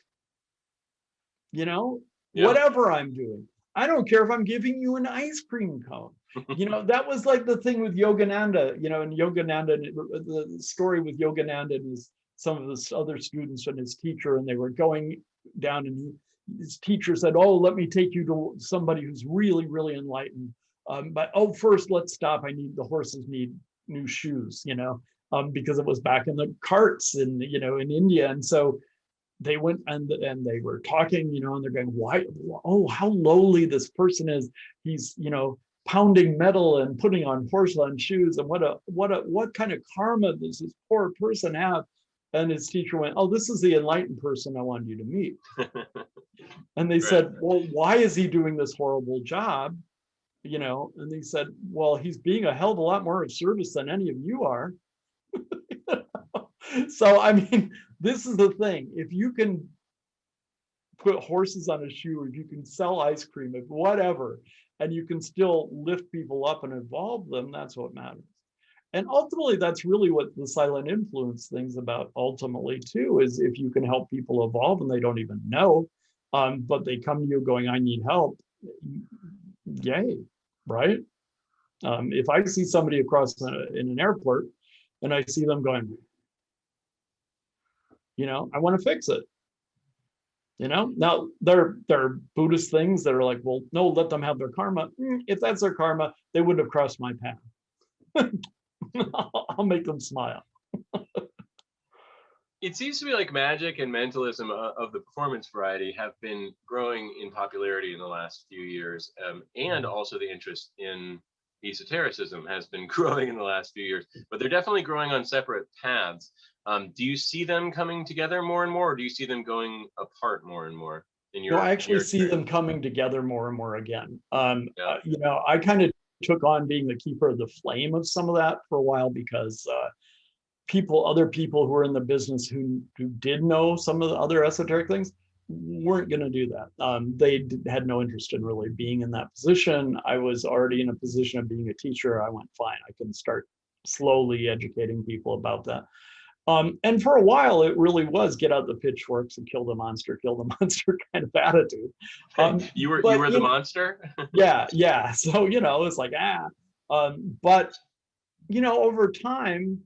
You know, yeah. Whatever I'm doing. I don't care if I'm giving you an ice cream cone. You know, that was like the thing with Yogananda, you know, and Yogananda, the story with Yogananda and some of his other students and his teacher, and they were going down, and his teacher said, oh, let me take you to somebody who's really, really enlightened. But first let's stop. The horses need new shoes, you know, because it was back in the carts in, you know, in India. And so they went and they were talking, you know, and they're going, why? Oh, how lowly this person is. He's, you know, pounding metal and putting on porcelain shoes. And what kind of karma does this poor person have? And his teacher went, oh, this is the enlightened person I wanted you to meet. And they said, well, why is he doing this horrible job? You know, and they said, well, he's being a hell of a lot more of service than any of you are. So, I mean, this is the thing. If you can put horses on a shoe, if you can sell ice cream, if whatever, and you can still lift people up and evolve them, that's what matters. And ultimately, that's really what the silent influence thing's about ultimately too, is if you can help people evolve and they don't even know, but they come to you going, I need help, yay, right? If I see somebody across in an airport and I see them going, you know, I want to fix it. You know, now there are Buddhist things that are like, well, no, let them have their karma. If that's their karma, they wouldn't have crossed my path. I'll make them smile. It seems to me like magic and mentalism of the performance variety have been growing in popularity in the last few years, and also the interest in esotericism has been growing in the last few years, but they're definitely growing on separate paths. Do you see them coming together more and more, or do you see them going apart more and more? I actually see them coming together more and more again. You know, I kind of took on being the keeper of the flame of some of that for a while, because other people who were in the business who did know some of the other esoteric things weren't going to do that. They had no interest in really being in that position. I was already in a position of being a teacher. I went, fine, I can start slowly educating people about that. And for a while, it really was get out the pitchforks and kill the monster kind of attitude. You were the monster? Yeah. So, you know, it's like, but, you know, over time,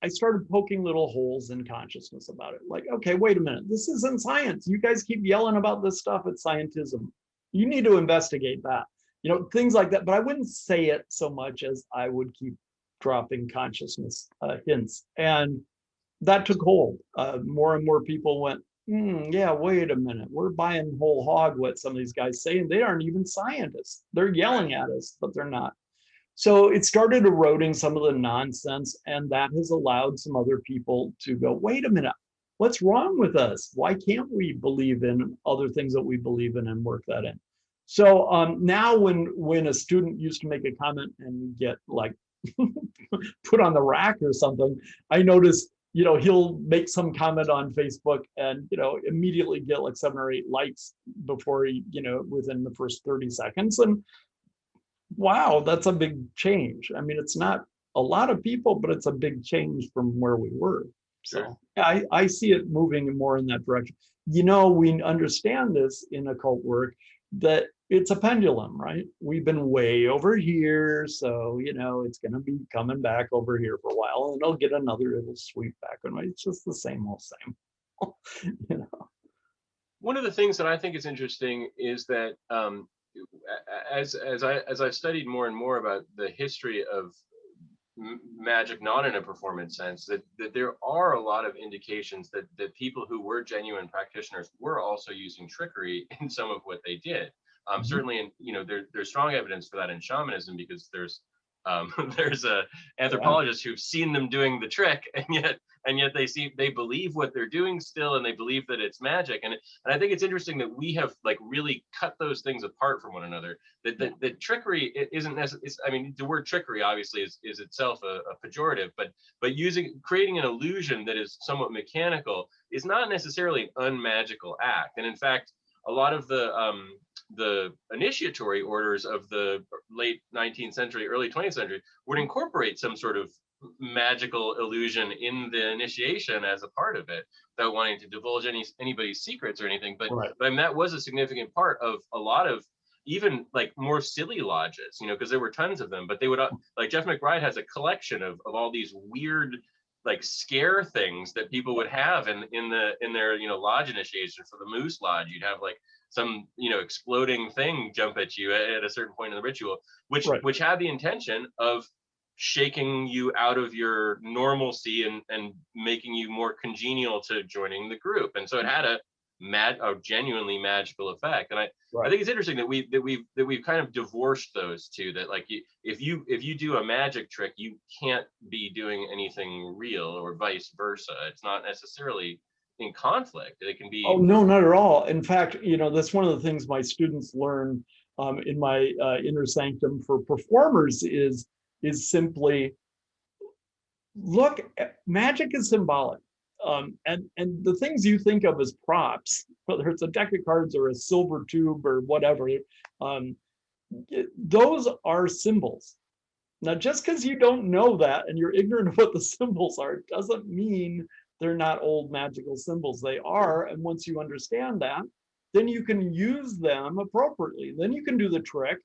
I started poking little holes in consciousness about it. Like, okay, wait a minute. This isn't science. You guys keep yelling about this stuff. It's scientism. You need to investigate that. You know, things like that. But I wouldn't say it so much as I would keep dropping consciousness hints. And that took hold. More and more people went, yeah, wait a minute. We're buying whole hog what some of these guys say, and they aren't even scientists. They're yelling at us, but they're not. So it started eroding some of the nonsense, and that has allowed some other people to go, wait a minute, what's wrong with us? Why can't we believe in other things that we believe in and work that in? So now when a student used to make a comment and get like put on the rack or something, I notice, he'll make some comment on Facebook and, immediately get like 7 or 8 likes before he, within the first 30 seconds. And wow, that's a big change. I mean, it's not a lot of people, but it's a big change from where we were. So yeah, I see it moving more in that direction. We understand this in occult work, that it's a pendulum, right? We've been way over here, so it's going to be coming back over here for a while, and it'll get another little sweep back. And it's just the same old same. One of the things that I think is interesting is that as I've studied more and more about the history of magic, not in a performance sense, that there are a lot of indications that people who were genuine practitioners were also using trickery in some of what they did. Certainly, in there's strong evidence for that in shamanism, because there's anthropologists who've seen them doing the trick, and yet they believe what they're doing still, and they believe that it's magic. And I think it's interesting that we have like really cut those things apart from one another. That trickery isn't necessarily, I mean, the word trickery obviously is itself a pejorative, but creating an illusion that is somewhat mechanical is not necessarily an unmagical act. And in fact, a lot of the initiatory orders of the late 19th century, early 20th century would incorporate some sort of magical illusion in the initiation as a part of it, without wanting to divulge anybody's secrets or anything. But I mean, that was a significant part of a lot of even like more silly lodges, because there were tons of them. But they would, like Jeff McBride has a collection of all these weird like scare things that people would have in their lodge initiation. For the Moose Lodge, you'd have like some exploding thing jump at you at a certain point in the ritual, which had the intention of shaking you out of your normalcy and making you more congenial to joining the group. And so it had a genuinely magical effect. And I think it's interesting that we've kind of divorced those two, that like if you do a magic trick, you can't be doing anything real, or vice versa. It's not necessarily in conflict. It can be. Oh no, not at all. In fact, that's one of the things my students learn in my inner sanctum for performers is simply look, magic is symbolic. And the things you think of as props, whether it's a deck of cards or a silver tube or whatever, those are symbols. Now, just because you don't know that and you're ignorant of what the symbols are, doesn't mean they're not old magical symbols. They are. And once you understand that, then you can use them appropriately. Then you can do the trick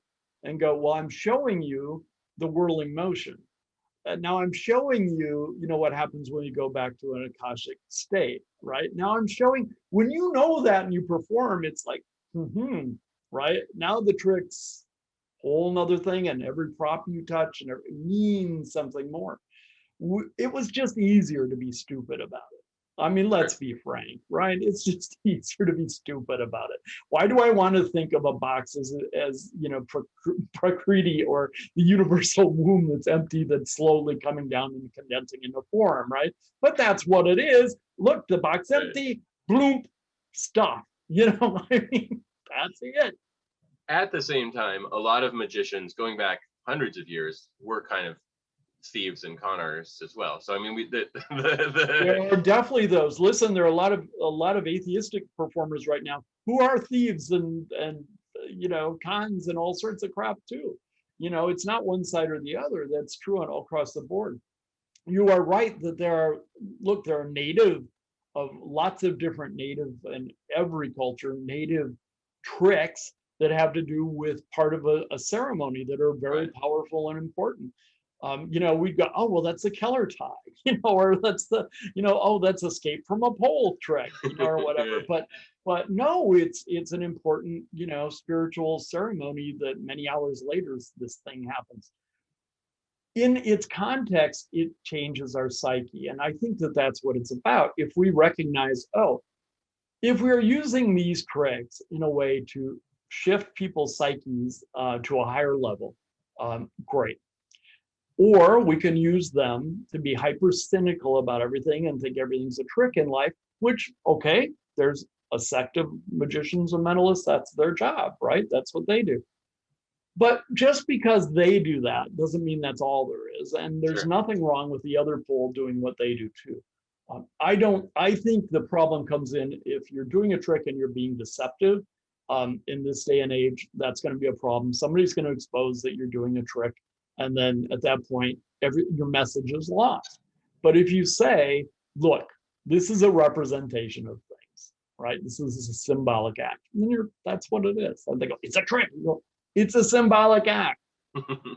and go, well, I'm showing you the whirling motion. And now I'm showing you, what happens when you go back to an Akashic state, right? Now I'm showing, when you know that and you perform, it's like, right? Now the trick's a whole nother thing, and every prop you touch and it means something more. It was just easier to be stupid about it. I mean, let's be frank, right? It's just easier to be stupid about it. Why do I want to think of a box as Prakriti, or the universal womb that's empty, that's slowly coming down and condensing into form, right? But that's what it is. Look, the box empty, bloop, stuff. I mean, that's it. At the same time, a lot of magicians going back hundreds of years were kind of thieves and con artists as well. So I mean, there are definitely those. Listen, there are a lot of atheistic performers right now who are thieves and cons and all sorts of crap too. It's not one side or the other. That's true all across the board. You are right that there are native of lots of different native, and every culture, native tricks that have to do with part of a ceremony that are very powerful and important. We've got, oh, well, that's the Keller tie, or that's the, oh, that's escape from a pole trick, or whatever. But no, it's an important, spiritual ceremony that many hours later, this thing happens. In its context, it changes our psyche. And I think that that's what it's about. If we recognize, oh, if we're using these tricks in a way to shift people's psyches to a higher level, great. Or we can use them to be hyper cynical about everything and think everything's a trick in life, which, okay, there's a sect of magicians and mentalists, that's their job, right? That's what they do. But just because they do that doesn't mean that's all there is. And there's nothing wrong with the other pole doing what they do too. I think the problem comes in if you're doing a trick and you're being deceptive. In this day and age, that's going to be a problem. Somebody's going to expose that you're doing a trick. And then at that point, your message is lost. But if you say, look, this is a representation of things, right? This is a symbolic act. And then that's what it is. And they go, it's a trick. You go, it's a symbolic act.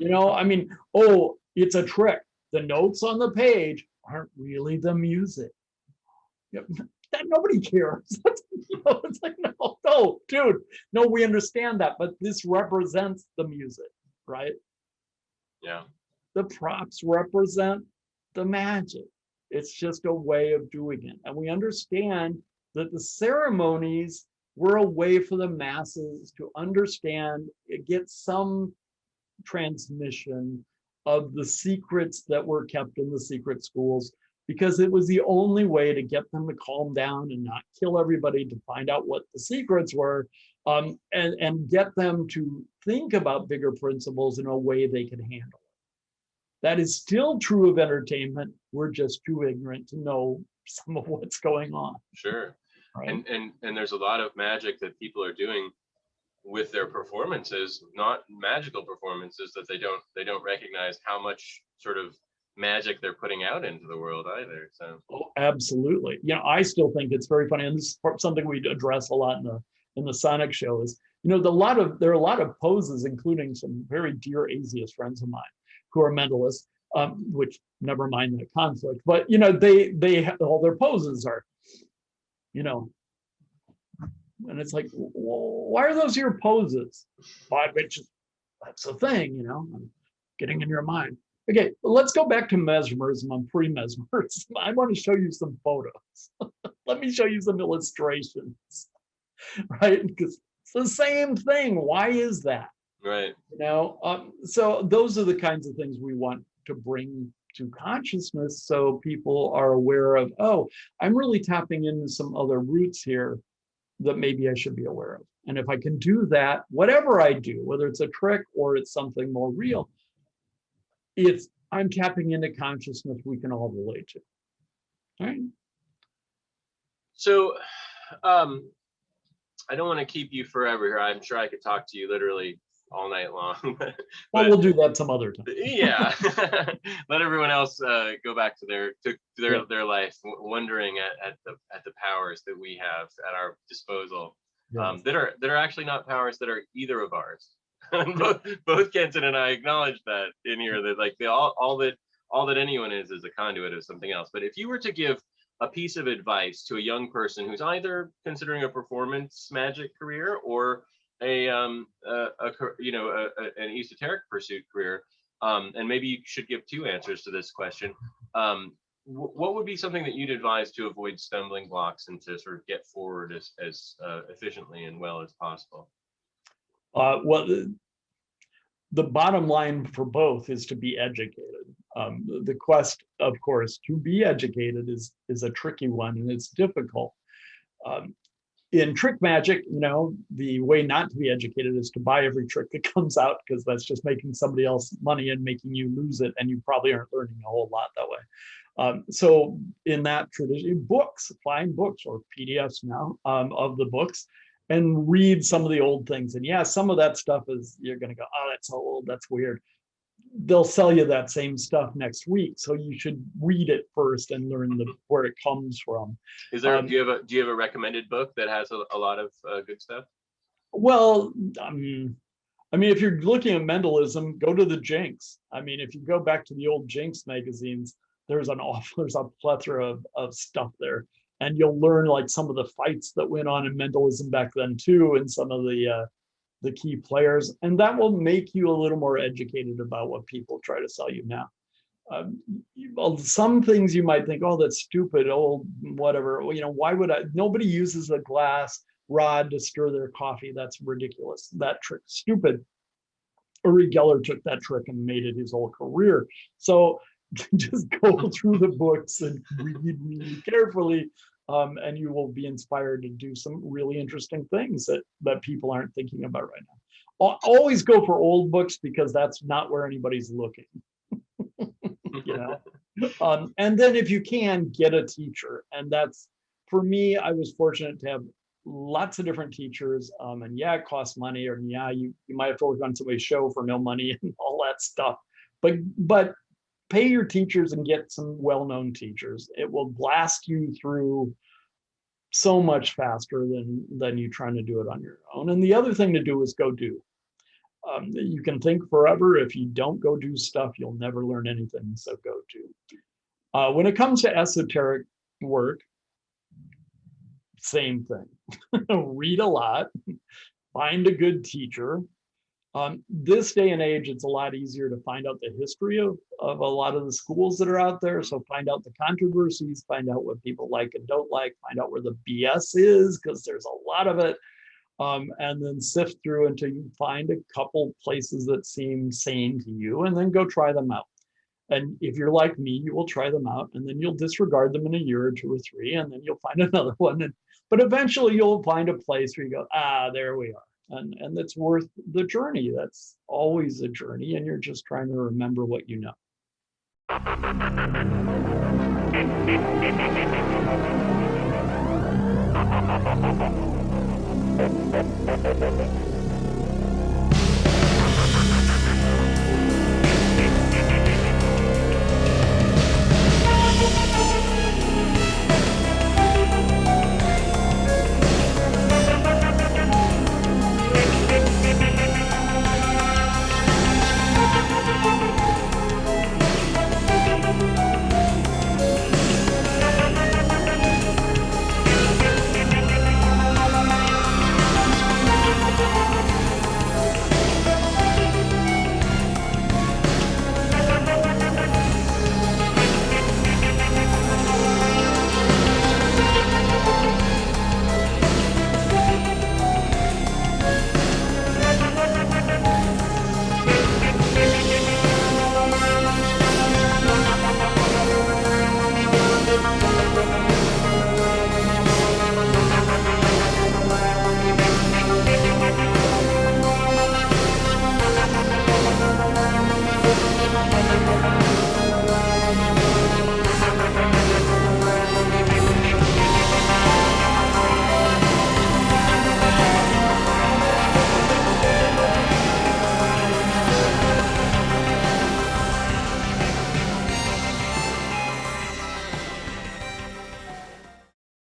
You know, I mean, oh, it's a trick. The notes on the page aren't really the music. Yep. That nobody cares. You know, it's like, no, dude, no, we understand that, but this represents the music, right? Yeah. The props represent the magic. It's just a way of doing it. And we understand that the ceremonies were a way for the masses to understand, get some transmission of the secrets that were kept in the secret schools, because it was the only way to get them to calm down and not kill everybody, to find out what the secrets were, and get them to think about bigger principles in a way they could handle it. That is still true of entertainment. We're just too ignorant to know some of what's going on. Sure. Right? And there's a lot of magic that people are doing with their performances, not magical performances, that they don't recognize how much sort of magic they're putting out into the world either. So absolutely. You know, I still think it's very funny, and this is something we address a lot in the Sonic show, is, you know, there are a lot of poses, including some very dear atheist friends of mine who are mentalists, which, never mind that conflict, but, you know, they all their poses are, you know, and it's like, why are those your poses? Why, that's the thing, you know, getting in your mind. Okay, let's go back to mesmerism. I'm pre-mesmerism. I want to show you some photos. Let me show you some illustrations, right? Because it's the same thing. Why is that? Right. You know, so those are the kinds of things we want to bring to consciousness, so people are aware of, oh, I'm really tapping into some other roots here that maybe I should be aware of. And if I can do that, whatever I do, whether it's a trick or it's something more real, I'm tapping into consciousness we can all relate to. All right. So I don't want to keep you forever here. I'm sure I could talk to you literally all night long. But we'll do that some other time. Yeah. Let everyone else go back to their life, wondering at the powers that we have at our disposal, that are actually not powers that are either of ours. both Kenton and I acknowledge that in here, that like all that anyone is a conduit of something else. But if you were to give a piece of advice to a young person who's either considering a performance magic career or an esoteric pursuit career, and maybe you should give two answers to this question, what would be something that you'd advise to avoid stumbling blocks and to sort of get forward as efficiently and well as possible? Well, the bottom line for both is to be educated. The quest, of course, to be educated is a tricky one, and it's difficult. In trick magic, you know, the way not to be educated is to buy every trick that comes out, because that's just making somebody else money and making you lose it, and you probably aren't learning a whole lot that way. So in that tradition, find books or PDFs now of the books, and read some of the old things. And yeah, some of that stuff is, you're going to go, oh, that's so old, that's weird. They'll sell you that same stuff next week, so you should read it first and learn where it comes from. Is there? Do you have a recommended book that has a lot of good stuff? Well, I mean, if you're looking at mentalism, go to the Jinx. I mean, if you go back to the old Jinx magazines, there's a plethora of stuff there, and you'll learn like some of the fights that went on in mentalism back then too, and some of the key players, and that will make you a little more educated about what people try to sell you now. Some things you might think, oh, that's stupid, old, whatever. You know, why would nobody uses a glass rod to stir their coffee. That's ridiculous. That trick, stupid. Uri Geller took that trick and made it his whole career. So just go through the books and read really carefully, and you will be inspired to do some really interesting things that people aren't thinking about right now. Always go for old books, because that's not where anybody's looking. You know, and then if you can, get a teacher. And that's, for me, I was fortunate to have lots of different teachers, and yeah, it costs money, or yeah, you might have to work on somebody's show for no money and all that stuff, but pay your teachers and get some well-known teachers. It will blast you through so much faster than you trying to do it on your own. And the other thing to do is go do. You can think forever. If you don't go do stuff, you'll never learn anything. So go do. When it comes to esoteric work, same thing. Read a lot, find a good teacher. This day and age, it's a lot easier to find out the history of a lot of the schools that are out there. So find out the controversies, find out what people like and don't like, find out where the BS is, because there's a lot of it. And then sift through until you find a couple places that seem sane to you, and then go try them out. And if you're like me, you will try them out, and then you'll disregard them in a year or 2 or 3, and then you'll find another one. But eventually you'll find a place where you go, there we are. And it's worth the journey. That's always a journey, and you're just trying to remember what you know.